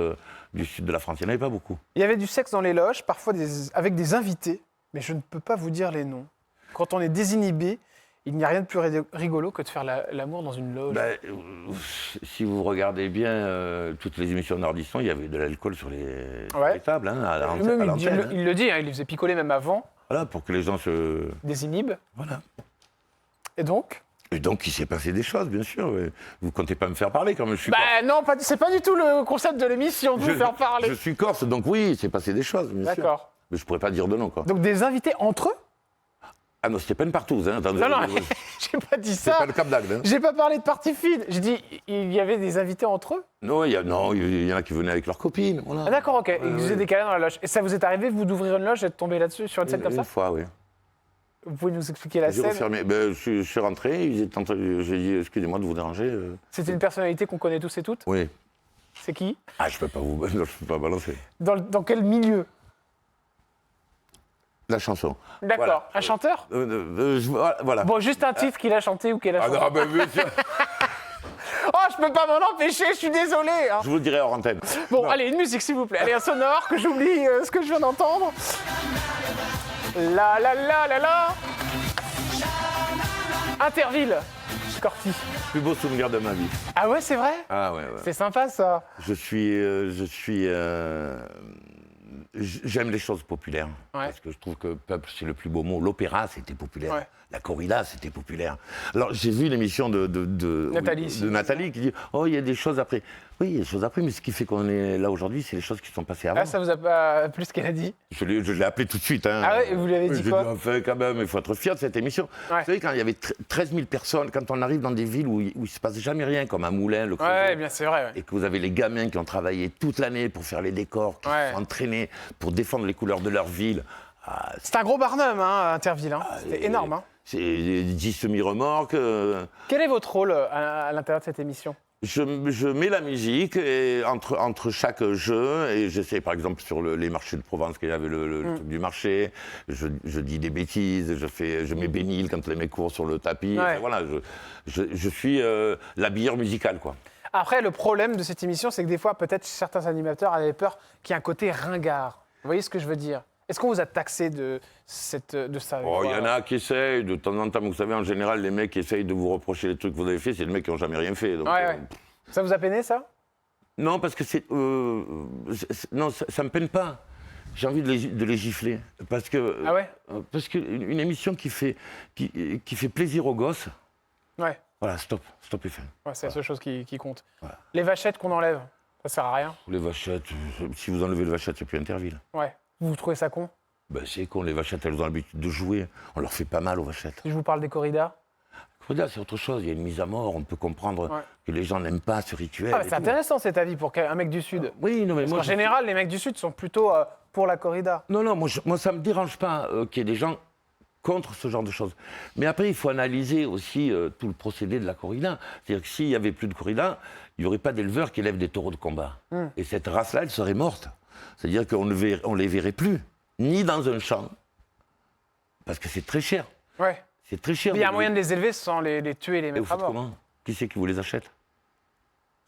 B: du sud de la France? Il n'y en avait pas beaucoup.
A: Il y avait du sexe dans les loges, parfois avec des invités, mais je ne peux pas vous dire les noms. Quand on est désinhibé, il n'y a rien de plus rigolo que de faire l'amour dans une loge.
B: Si vous regardez bien toutes les émissions d'Ardisson, il y avait de l'alcool sur les tables, hein, à l'antenne.
A: Il le dit, hein, il les faisait picoler même avant.
B: Voilà, pour que les gens se...
A: Désinhibent.
B: Voilà.
A: Et donc,
B: il s'est passé des choses, bien sûr. Vous ne comptez pas me faire parler quand même, je suis corse.
A: Non, c'est pas du tout le concept de l'émission, de vous faire parler.
B: Je suis corse, donc oui, il s'est passé des choses, bien sûr.
A: D'accord.
B: Mais je ne pourrais pas dire de nom, quoi.
A: Donc des invités entre eux?
B: Ah non, c'était pas une partouze, hein. Attendez,
A: Non, j'ai pas dit ça.
B: C'est pas le Cap d'Agde, hein.
A: J'ai pas parlé de partie fine. J'ai dit, il y avait des invités entre eux?
B: Non, il y en a qui venaient avec leurs copines. Voilà.
A: Ah, d'accord, ok. Ils vous étaient calés dans la loge. Et ça vous est arrivé, vous, d'ouvrir une loge et de tomber là-dessus, sur une scène comme ça?
B: Une fois, oui.
A: Vous pouvez nous expliquer la
B: J'ai
A: scène?
B: refermé. Je suis rentré, j'ai dit, excusez-moi de vous déranger.
A: C'était une personnalité qu'on connaît tous et toutes?
B: Oui.
A: C'est qui?
B: Ah, je peux pas balancer.
A: Dans quel milieu?
B: La chanson.
A: D'accord.
B: Voilà.
A: Un chanteur?
B: Voilà.
A: Bon, juste un titre qu'il a chanté ou qu'elle a chanté.
B: Ah non, bien sûr.
A: Oh, je peux pas m'en empêcher, je suis désolé. Hein.
B: Je vous le dirai hors antenne.
A: Bon, allez, une musique s'il vous plaît. Allez, un sonore, que j'oublie ce que je viens d'entendre. La la la la la. Interville. Corti.
B: Plus beau souvenir de ma vie.
A: Ah ouais, c'est vrai?
B: Ah ouais.
A: C'est sympa ça.
B: J'aime les choses populaires.
A: Ouais.
B: Parce que je trouve que peuple, c'est le plus beau mot. L'opéra, c'était populaire.
A: Ouais.
B: La corrida, c'était populaire. Alors, j'ai vu l'émission de Nathalie qui dit « Oh, il y a des choses après ». Oui, il y a des choses après, mais ce qui fait qu'on est là aujourd'hui, c'est les choses qui sont passées avant.
A: Ah, ça vous a pas plu ce qu'elle a dit?
B: Je l'ai appelé tout de suite. Hein.
A: Ah ouais, et vous lui avez dit quoi?
B: Enfin, quand même, il faut être fier de cette émission.
A: Ouais.
B: Vous savez, quand il y avait 13 000 personnes, quand on arrive dans des villes où il ne se passe jamais rien, comme à Moulins, le Creusot,
A: Ouais, bien c'est vrai. Ouais.
B: et que vous avez les gamins qui ont travaillé toute l'année pour faire les décors, qui se sont entraînés pour défendre les couleurs de leur ville.
A: C'est un gros barnum, hein, Interville. Hein. C'était énorme. Hein.
B: C'est 10 semi-remorques.
A: Quel est votre rôle à l'intérieur de cette émission?
B: Je mets la musique et entre chaque jeu, et j'essaie par exemple sur les marchés de Provence, qu'il y avait le truc du marché, je dis des bêtises, je mets Bénil quand les mecs courent sur le tapis.
A: Ouais.
B: Enfin, voilà, je suis l'habilleur musical, quoi.
A: Après, le problème de cette émission, c'est que des fois, peut-être certains animateurs avaient peur qu'il y ait un côté ringard. Vous voyez ce que je veux dire? Est-ce qu'on vous a taxé de ça?
B: Il y en a qui essayent, de temps en temps, vous savez, en général, les mecs qui essayent de vous reprocher les trucs que vous avez fait, c'est les mecs qui n'ont jamais rien fait. Donc,
A: ouais. Ça vous a peiné, ça?
B: Non, parce que non, ça me peine pas. J'ai envie de les gifler. Parce que,
A: ah ouais?
B: Parce qu'une émission qui fait plaisir aux gosses,
A: ouais.
B: Voilà, stop et fin.
A: Ouais, c'est la seule chose qui compte.
B: Voilà.
A: Les vachettes qu'on enlève, ça sert à rien?
B: Les vachettes, si vous enlevez les vachettes, c'est plus Interville.
A: Ouais. Vous trouvez ça con?
B: Ben, c'est con, les vachettes, elles ont l'habitude de jouer. On leur fait pas mal aux vachettes.
A: Si je vous parle des corridas?
B: Corrida, c'est autre chose. Il y a une mise à mort. On peut comprendre que les gens n'aiment pas ce rituel.
A: C'est intéressant cet avis pour un mec du Sud.
B: Oui, non, mais
A: Parce qu'en général, les mecs du Sud sont plutôt pour la corrida.
B: Non, moi ça me dérange pas qu'il y ait des gens contre ce genre de choses. Mais après, il faut analyser aussi tout le procédé de la corrida. C'est-à-dire que s'il n'y avait plus de corrida, il n'y aurait pas d'éleveurs qui élèvent des taureaux de combat. Et cette race-là, elle serait morte. C'est-à-dire qu'on ne les verrait plus, ni dans un champ, parce que c'est très cher.
A: Ouais.
B: C'est très cher.
A: Mais il y a un moyen de les élever sans les tuer et les mettre à mort.
B: Comment? Qui c'est qui vous les achète?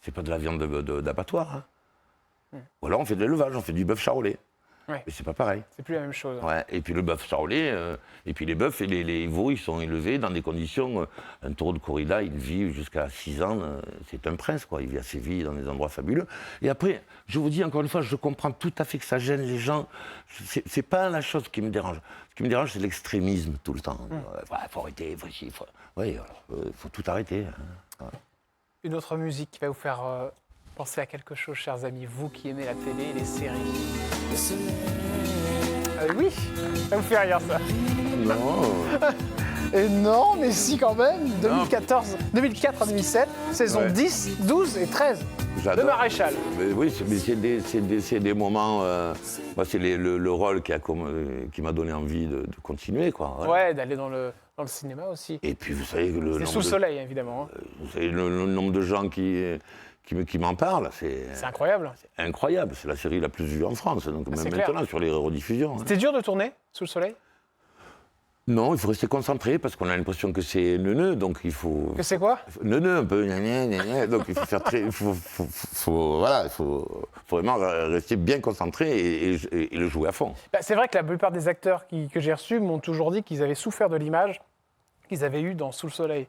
B: C'est pas de la viande d'abattoir. Hein. Ou alors on fait de l'élevage, on fait du bœuf charolais.
A: Ouais.
B: Mais c'est pas pareil.
A: C'est plus la même chose.
B: Ouais. Et puis le bœuf charolais, et puis les bœufs et les veaux, ils sont élevés dans des conditions. Un taureau de corrida, il vit jusqu'à 6 ans. C'est un prince, quoi. Il vit à Séville, dans des endroits fabuleux. Et après, je vous dis encore une fois, je comprends tout à fait que ça gêne les gens. C'est pas la chose qui me dérange. Ce qui me dérange, c'est l'extrémisme tout le temps. Faut arrêter, faut tout arrêter. Hein.
A: Une autre musique qui va vous faire penser à quelque chose, chers amis, vous qui aimez la télé et les séries. Oui, ça vous fait rire ça.
B: Non.
A: Et non, mais si quand même, 2004 à 2007, saison
B: Ouais.
A: 10, 12 et 13.
B: J'adore.
A: Le maréchal.
B: Mais oui, c'est des moments. Moi, c'est le rôle qui m'a donné envie de continuer, quoi. Voilà.
A: Ouais, d'aller dans le cinéma aussi.
B: Et puis, vous savez que
A: C'est sous le soleil, évidemment. Hein.
B: vous savez, le nombre de gens qui m'en parlent, c'est
A: C'est incroyable.
B: incroyable. C'est la série la plus vue en France, donc même
A: c'est
B: maintenant
A: clair.
B: sur les rediffusions. Hein.
A: C'était dur de tourner sous le soleil?
B: Non, il faut rester concentré parce qu'on a l'impression que c'est neuneux, donc il faut.
A: Que c'est quoi?
B: Neuneux un peu, gna, gna, gna, gna. Donc il faut faire très. Voilà, il faut vraiment rester bien concentré et le jouer à fond.
A: Bah, c'est vrai que la plupart des acteurs que j'ai reçus m'ont toujours dit qu'ils avaient souffert de l'image qu'ils avaient eue dans Sous le soleil.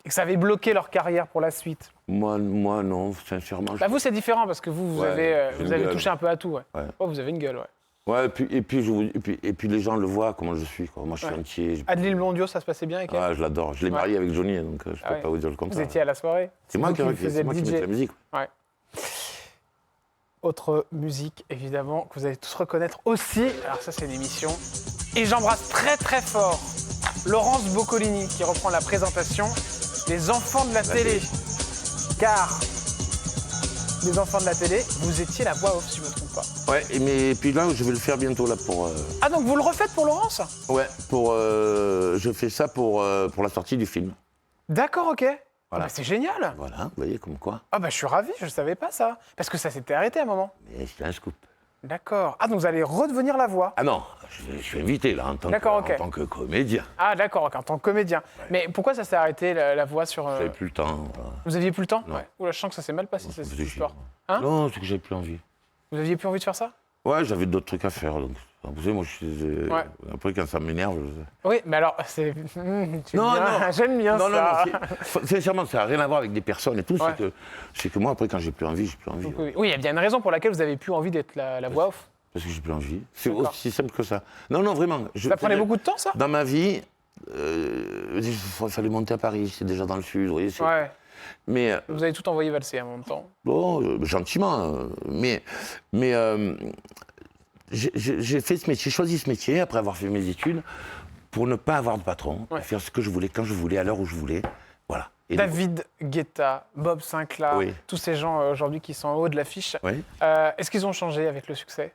A: Et que ça avait bloqué leur carrière pour la suite.
B: Moi non, sincèrement.
A: Bah, vous, c'est différent parce que vous
B: Ouais,
A: avez,
B: j'ai
A: vous
B: une
A: avez
B: gueule.
A: touché un peu à tout. Ouais.
B: Ouais.
A: Oh, vous avez une gueule, ouais.
B: Ouais, et puis les gens le voient comment je suis, quoi. Moi, je suis entier.
A: Adeline Blondio, ça se passait bien avec elle?
B: Ah, je l'adore. Je l'ai
A: Ouais.
B: marié avec Johnny, donc je
A: Ah
B: peux
A: ouais.
B: pas vous dire le
A: Vous
B: contraire.
A: étiez à la soirée?
B: C'est moi
A: vous
B: qui
A: faisiez
B: c'est
A: le
B: moi qui
A: DJ.
B: mets la musique.
A: Ouais. Autre musique, évidemment, que vous allez tous reconnaître aussi. Alors ça, c'est une émission. Et j'embrasse très très fort Laurence Boccolini qui reprend la présentation des enfants de la télé. Car les enfants de la télé, vous étiez la voix off, si je ne me trompe pas.
B: Ouais, mais puis là, je vais le faire bientôt là pour.
A: Ah, donc vous le refaites pour Laurence?
B: Ouais, pour. Je fais ça pour la sortie du film.
A: D'accord, ok. Ah
B: Voilà.
A: bah, c'est génial.
B: Voilà, vous voyez comme quoi.
A: Ah bah je suis ravi, je ne savais pas ça. Parce que ça s'était arrêté à un moment.
B: Mais c'est un scoop.
A: D'accord. Ah, donc vous allez redevenir la voix.
B: Ah non, je suis invité là en tant,
A: D'accord, ok.
B: en tant que comédien.
A: Ah d'accord, ok, en tant que comédien. Mais pourquoi ça s'est arrêté la voix sur...
B: J'avais plus le temps. Voilà.
A: Vous aviez plus le temps?
B: Non.
A: Ouais. Oula, je sens que ça s'est mal passé cette
B: C'était
A: histoire.
B: chiant.
A: Hein?
B: Non, c'est que j'avais plus envie.
A: Vous aviez plus envie de faire ça?
B: Ouais, j'avais d'autres trucs à faire. Donc, vous savez, moi, je suis.
A: Ouais.
B: Après, quand ça m'énerve.
A: Oui, mais alors, c'est...
B: Non,
A: J'aime bien
B: non,
A: ça.
B: sincèrement, ça n'a rien à voir avec des personnes et tout.
A: Ouais.
B: C'est que moi, après, quand j'ai plus envie, j'ai plus envie.
A: Donc, oui, il y a bien une raison pour laquelle vous avez plus envie d'être la voix off.
B: Parce que j'ai plus envie. C'est
A: D'accord.
B: aussi simple que ça. Non, vraiment.
A: Ça prenait beaucoup de temps, ça?
B: Dans ma vie, il fallait monter à Paris. C'est déjà dans le sud. Vous voyez,
A: Ouais.
B: Mais
A: Vous avez tout envoyé valser en même temps.
B: bon, gentiment. J'ai fait ce métier, j'ai choisi ce métier après avoir fait mes études pour ne pas avoir de patron,
A: Ouais.
B: faire ce que je voulais, quand je voulais, à l'heure où je voulais. Voilà. Et
A: David Guetta, Bob Sinclair,
B: Oui.
A: tous ces gens aujourd'hui qui sont en haut de l'affiche.
B: Oui.
A: Est-ce qu'ils ont changé avec le succès?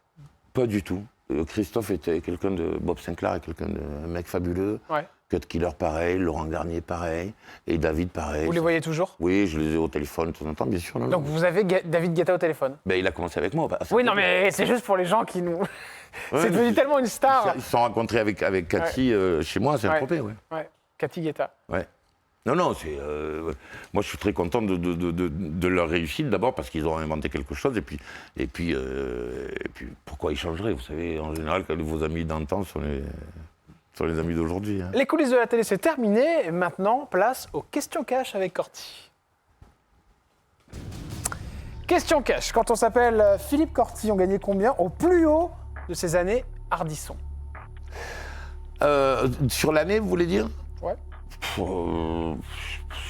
B: Pas du tout. Christophe était quelqu'un de. Bob Sinclair est un mec fabuleux.
A: Ouais.
B: Cut Killer, pareil. Laurent Garnier, pareil. Et David, pareil.
A: Vous les voyez toujours?
B: Oui, je les ai au téléphone de temps en temps, bien sûr. non,
A: Donc
B: non.
A: vous avez David Guetta au téléphone?
B: Ben, il a commencé avec moi.
A: Oui, non, mais c'est juste pour les gens qui nous...
B: Ouais,
A: c'est devenu
B: mais
A: tellement une star.
B: Ils se sont rencontrés avec Cathy chez moi, c'est un
A: Ouais.
B: copain, ouais.
A: Ouais, Cathy Guetta.
B: Ouais. Non, c'est. Moi, je suis très content de leur réussite, d'abord parce qu'ils ont inventé quelque chose, et puis pourquoi ils changeraient? Vous savez, en général, quand vos amis d'antan sont les amis d'aujourd'hui. Hein.
A: Les coulisses de la télé, c'est terminé. Maintenant, place aux questions cash avec Corty. Question cash. Quand on s'appelle Philippe Corty, on gagnait combien au plus haut de ces années Ardisson?
B: Sur l'année, vous voulez dire?
A: Ouais.
B: Je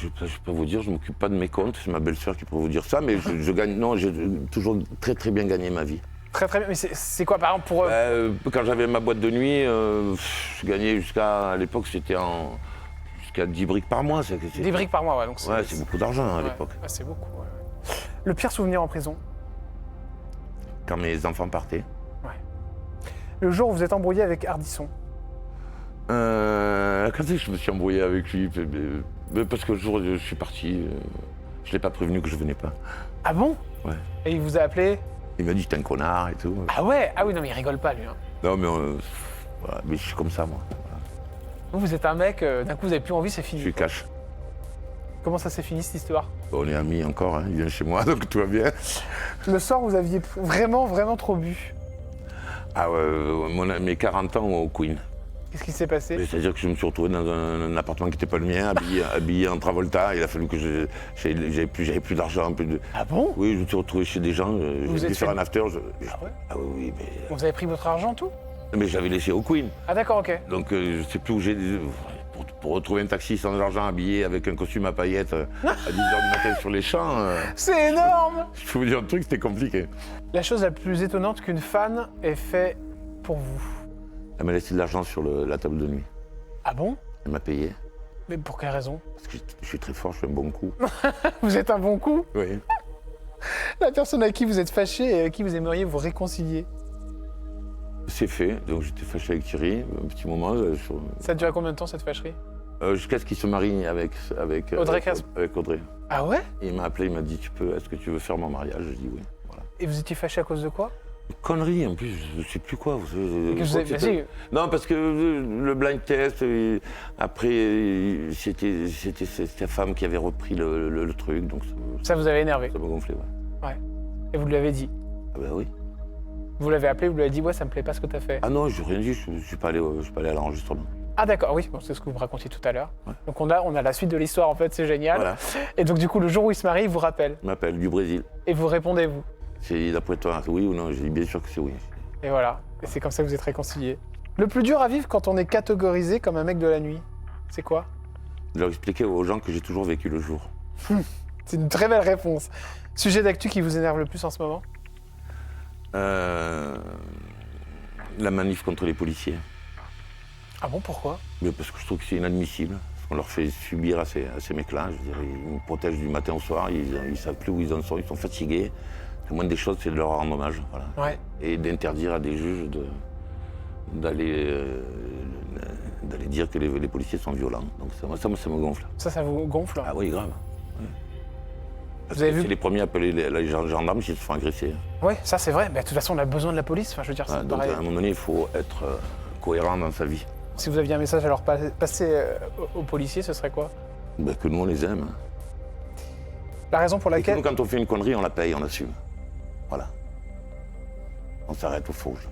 B: ne peux pas vous dire, je ne m'occupe pas de mes comptes, c'est ma belle-sœur qui pourrait vous dire ça, mais je gagne. Non, j'ai toujours très très bien gagné ma vie.
A: Très très bien. Mais c'est quoi, par exemple, pour eux?
B: Quand j'avais ma boîte de nuit, je gagnais à l'époque, c'était jusqu'à 10 briques par mois.
A: Des briques par mois, ouais. Donc
B: Ouais, c'est beaucoup d'argent à
A: ouais.
B: l'époque.
A: Ouais, c'est beaucoup, ouais. Le pire souvenir en prison?
B: Quand mes enfants partaient.
A: Le jour où vous êtes embrouillé avec Ardisson?
B: Quand est-ce que je me suis embrouillé avec lui? Parce que le jour où je suis parti, je ne l'ai pas prévenu que je venais pas.
A: Ah bon?
B: Ouais.
A: Et il vous a appelé?
B: Il m'a dit t'es un connard et tout.
A: Ah ouais? Ah oui, non, mais il rigole pas, lui. Hein.
B: Non, mais, voilà, mais je suis comme ça, moi. Voilà.
A: Vous êtes un mec, d'un coup, vous avez plus envie, c'est
B: Je
A: fini.
B: suis cash.
A: Comment ça s'est fini, cette histoire?
B: On est amis encore, hein. Il vient chez moi, donc tout va bien.
A: Le soir, vous aviez vraiment, vraiment trop bu.
B: Ah ouais, mes 40 ans au Queen.
A: Qu'est-ce qui s'est passé?
B: C'est-à-dire que je me suis retrouvé dans un appartement qui n'était pas le mien, habillé en Travolta. Il a fallu que j'avais plus d'argent.
A: Ah bon?
B: Oui, je me suis retrouvé chez des gens.
A: Vous
B: J'ai
A: êtes
B: dû faire
A: fait-
B: un after.
A: Ah ouais?
B: Ah oui,
A: Vous avez pris votre argent, tout?
B: mais j'avais laissé au Queen.
A: Ah d'accord, ok.
B: Donc je ne sais plus où j'ai. Pour retrouver un taxi sans argent, habillé avec un costume à paillettes à 10h du matin sur les champs.
A: C'est énorme!
B: Je peux vous dire un truc, c'était compliqué.
A: La chose la plus étonnante qu'une fan ait fait pour vous?
B: Elle m'a laissé de l'argent sur la table de nuit.
A: Ah bon?
B: Elle m'a payé.
A: Mais pour quelle raison?
B: Parce que je suis très fort, je fais un bon coup.
A: Vous êtes un bon coup?
B: Oui.
A: La personne à qui vous êtes fâché et à qui vous aimeriez vous réconcilier?
B: C'est fait, donc j'étais fâché avec Thierry, un petit moment.
A: Ça a duré combien de temps cette fâcherie?
B: Jusqu'à ce qu'il se marie avec
A: Audrey Casmes.
B: avec Audrey.
A: Ah ouais?
B: Et il m'a appelé, il m'a dit est-ce que tu veux faire mon mariage? Je dis oui. Voilà.
A: Et vous étiez fâché à cause de quoi?
B: Connerie en plus, je sais plus quoi.
A: Que vous avez- vas-y.
B: Non, parce que le blind test, après, c'était sa femme qui avait repris le truc, donc
A: Ça vous avait énervé?
B: ça m'a gonflé, ouais.
A: Ouais. Et vous lui avez dit?
B: Ah ben oui.
A: Vous l'avez appelé, vous lui avez dit, ouais, ça me plaît pas ce que t'as fait.
B: Ah non, je n'ai rien dit, je suis pas allé à l'enregistrement.
A: Ah d'accord, oui, bon, c'est ce que vous me racontiez tout à l'heure.
B: Ouais.
A: Donc on a la suite de l'histoire, en fait, c'est génial.
B: Voilà,
A: Et donc du coup, le jour où il se marie, il vous rappelle.
B: il m'appelle du Brésil.
A: Et vous répondez, vous.
B: C'est d'après toi, c'est oui ou non? J'ai dit bien sûr que c'est oui.
A: Et voilà. Et c'est comme ça que vous êtes réconciliés. Le plus dur à vivre quand on est catégorisé comme un mec de la nuit, c'est quoi?
B: Je leur expliquais aux gens que j'ai toujours vécu le jour.
A: C'est une très belle réponse. Sujet d'actu qui vous énerve le plus en ce moment?
B: La manif contre les policiers.
A: Ah bon, pourquoi?
B: Mais parce que je trouve que c'est inadmissible. Parce qu'on leur fait subir à ces mecs-là. Je veux dire, ils nous protègent du matin au soir, ils ne savent plus où ils en sont, ils sont fatigués. La moindre des choses, c'est de leur rendre hommage. Voilà.
A: Ouais.
B: Et d'interdire à des juges d'aller dire que les policiers sont violents. Donc ça me gonfle.
A: Ça vous gonfle?
B: Ah oui, grave. Ouais. Parce
A: Vous avez
B: que
A: vu-
B: c'est les premiers à appeler les gendarmes s'ils se font agresser.
A: Ouais, ça c'est vrai. Mais de toute façon, on a besoin de la police. Enfin, je veux dire,
B: Ah,
A: c'est
B: donc
A: pareil.
B: à un moment donné, il faut être cohérent dans sa vie.
A: Si vous aviez un message à leur passer aux policiers, ce serait quoi?
B: Ben, que nous, on les aime.
A: La raison pour
B: Et que
A: laquelle...
B: nous, quand on fait une connerie, on la paye, on assume. Voilà. On s'arrête au fauge.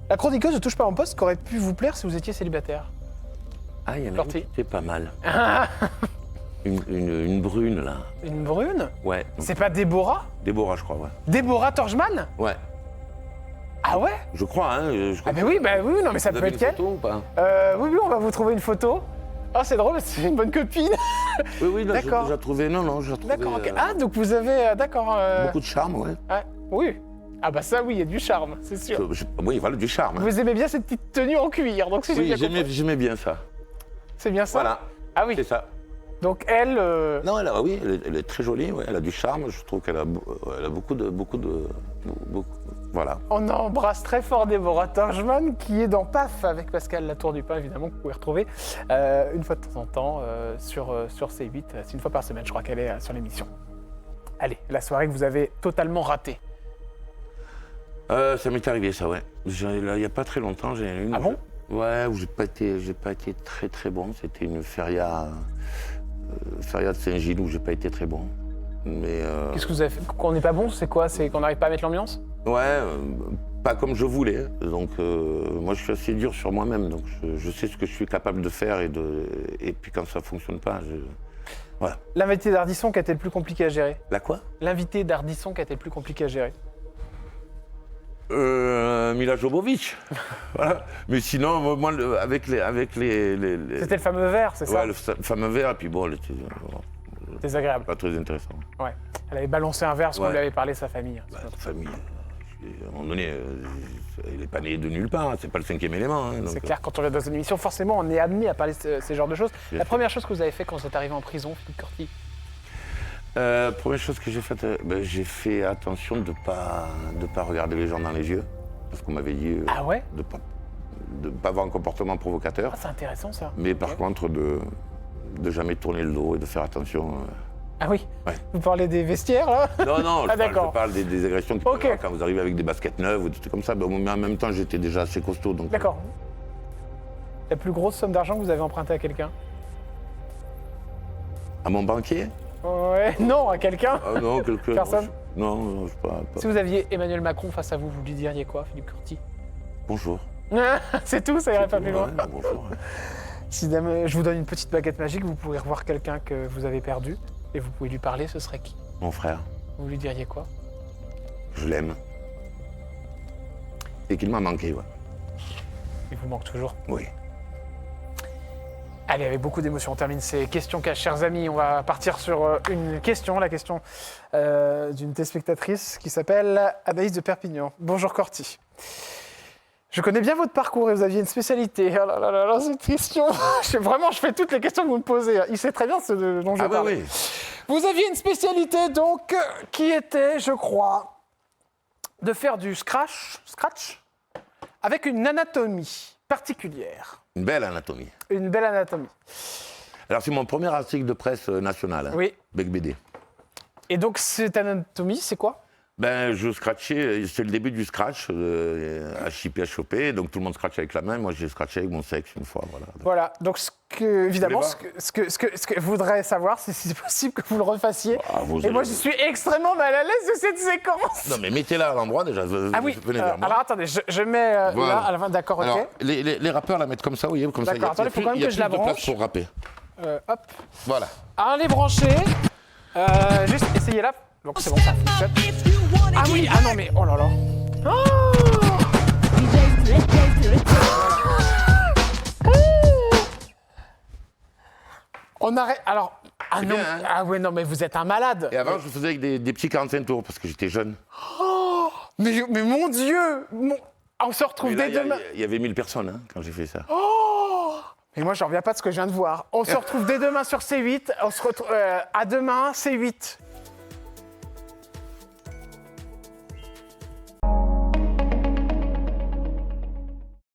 A: La chroniqueuse ne touche pas en poste qu'aurait pu vous plaire si vous étiez célibataire.
B: Ah, il y en a
A: Sorti.
B: une qui était pas mal. Une brune, là.
A: Une brune?
B: Ouais.
A: C'est pas Déborah?
B: Déborah, je crois, ouais.
A: Déborah Torjman?
B: Ouais.
A: Ah ouais?
B: Je crois, hein. Je crois
A: Ah bah oui, non mais ça
B: Vous
A: peut
B: avez
A: être
B: une
A: qu'elle.
B: photo ou pas?
A: Oui, on va vous trouver une photo. Ah, c'est drôle, c'est une bonne copine.
B: Oui, non, j'ai
A: D'accord.
B: déjà trouvé. Non, j'ai trouvé.
A: D'accord, ok. Ah, donc vous avez... d'accord.
B: Beaucoup de charme, ouais.
A: Ah, oui. Ah bah ça, oui, il y a du charme, c'est sûr.
B: Oui, voilà, du charme. hein.
A: Vous aimez bien cette petite tenue en cuir, donc si j'ai
B: Oui,
A: bien compris.
B: j'aimais bien ça.
A: C'est bien ça?
B: Voilà,
A: Ah oui.
B: c'est ça.
A: Donc elle...
B: Non, elle est très jolie, ouais, elle a du charme. Je trouve qu'elle a beaucoup de. Voilà.
A: On embrasse très fort Déborah Torjman qui est dans PAF avec Pascal Latour du Pin, évidemment, que vous pouvez retrouver une fois de temps en temps sur C8. C'est une fois par semaine, je crois qu'elle est sur l'émission. Allez, la soirée que vous avez totalement ratée.
B: Ça m'est arrivé, ça, ouais. Il n'y a pas très longtemps, j'ai eu une.
A: Ah bon?
B: Ouais, où j'ai pas été très très bon. C'était une feria de Saint-Gilles où j'ai pas été très bon. Mais
A: Qu'est-ce que vous avez fait? Qu'on n'est pas bon, c'est quoi? C'est qu'on n'arrive pas à mettre l'ambiance?
B: ouais, pas comme je voulais. Donc moi je suis assez dur sur moi-même. Donc je sais ce que je suis capable de faire et puis quand ça fonctionne pas, voilà.
A: L'invité d'Ardisson qui a été le plus compliqué à gérer.
B: La quoi?
A: L'invité d'Ardisson qui a été le plus compliqué à gérer.
B: Mila Jovovich. Voilà. Mais sinon, moi, avec les
A: C'était le fameux verre, c'est ça?
B: ouais, le fameux verre, et puis bon, elle était
A: Désagréable.
B: pas très intéressant.
A: Ouais. Elle avait balancé un verre parce qu'on
B: Ouais.
A: lui avait parlé de sa famille.
B: Bah, la famille, à un moment donné, elle n'est pas née de nulle part, hein, c'est pas le 5e élément. Hein, donc,
A: C'est clair, quand on est dans une émission, forcément, on est amené à parler de ces genres de choses.
B: Bien
A: La
B: sûr.
A: première chose que vous avez fait quand vous êtes arrivé en prison, Philippe Curti?
B: Première chose que j'ai faite, j'ai fait attention de pas regarder les gens dans les yeux, parce qu'on m'avait dit
A: Ah ouais?
B: de pas avoir un comportement provocateur,
A: Ah, c'est intéressant ça.
B: mais par
A: Ok.
B: contre de jamais tourner le dos et de faire attention.
A: Ah oui?
B: Ouais.
A: Vous parlez des vestiaires là?
B: Non,
A: Ah, d'accord.
B: je parle des agressions qui
A: Ok.
B: peuvent y avoir quand vous arrivez avec des baskets neuves ou des trucs comme ça. Mais en même temps, j'étais déjà assez costaud. Donc,
A: D'accord. La plus grosse somme d'argent que vous avez empruntée à quelqu'un?
B: à mon banquier?
A: Ouais, non, à quelqu'un.
B: Ah non, quelqu'un.
A: Personne?
B: Non, je sais pas.
A: Si vous aviez Emmanuel Macron face à vous, vous lui diriez quoi, Philippe Curti?
B: Bonjour.
A: C'est tout, ça irait pas plus loin.
B: Ouais, bonjour.
A: Si demain, je vous donne une petite baguette magique, vous pourrez revoir quelqu'un que vous avez perdu et vous pouvez lui parler, ce serait qui?
B: Mon frère,
A: Vous lui diriez quoi?
B: je l'aime. Et qu'il m'a manqué, ouais.
A: Il vous manque toujours.
B: Oui.
A: Allez, avec beaucoup d'émotion, on termine ces questions cash, chers amis. On va partir sur une question, la question d'une téléspectatrice qui s'appelle Anaïs de Perpignan. Bonjour Corti. Je connais bien votre parcours et vous aviez une spécialité. Oh là là là là, cette question. Vraiment, je fais toutes les questions que vous me posez. Il sait très bien ce dont je parle.
B: oui.
A: Vous aviez une spécialité, donc, qui était, je crois, de faire du scratch avec une anatomie particulière.
B: Une belle anatomie.
A: Une belle anatomie.
B: Alors, c'est mon premier article de presse national, hein,
A: Oui.
B: Bec BD.
A: Et donc, cette anatomie, c'est quoi?
B: Ben, je scratchais, c'est le début du scratch, à chipper, à choper. Donc tout le monde scratche avec la main. Moi, j'ai scratché avec mon sexe une fois. Voilà.
A: Voilà. Donc, évidemment,
B: Vous
A: ce que je voudrais savoir, c'est si c'est possible que vous le refassiez.
B: vous
A: Et
B: allez-
A: moi, je suis extrêmement mal à l'aise de cette séquence.
B: Non, mais mettez-la à l'endroit déjà.
A: Ah oui.
B: Venez vers moi.
A: Alors, attendez, je mets
B: Voilà.
A: là, à la fin. D'accord, ok.
B: Alors, les rappeurs la mettent comme ça, vous voyez, comme ça.
A: D'accord, attendez, faut quand même
B: il y a
A: que je la
B: plus de
A: branche.
B: place pour rapper.
A: Hop.
B: Voilà.
A: Alors, les brancher. Juste essayez là. Donc, c'est bon, ça fonctionne. Ah oui, ah non, mais oh là là. On arrête. Alors, ah non,
B: bien, hein.
A: ah ouais, non, mais vous êtes un malade.
B: Et avant, je faisais avec des petits 45 tours parce que j'étais jeune.
A: Mais mon Dieu, on se retrouve
B: Mais là,
A: dès demain.
B: il y avait 1000 personnes hein, quand j'ai fait ça.
A: Mais moi, je reviens pas de ce que je viens de voir. On se retrouve dès demain sur C8. On se retrouve à demain, C8.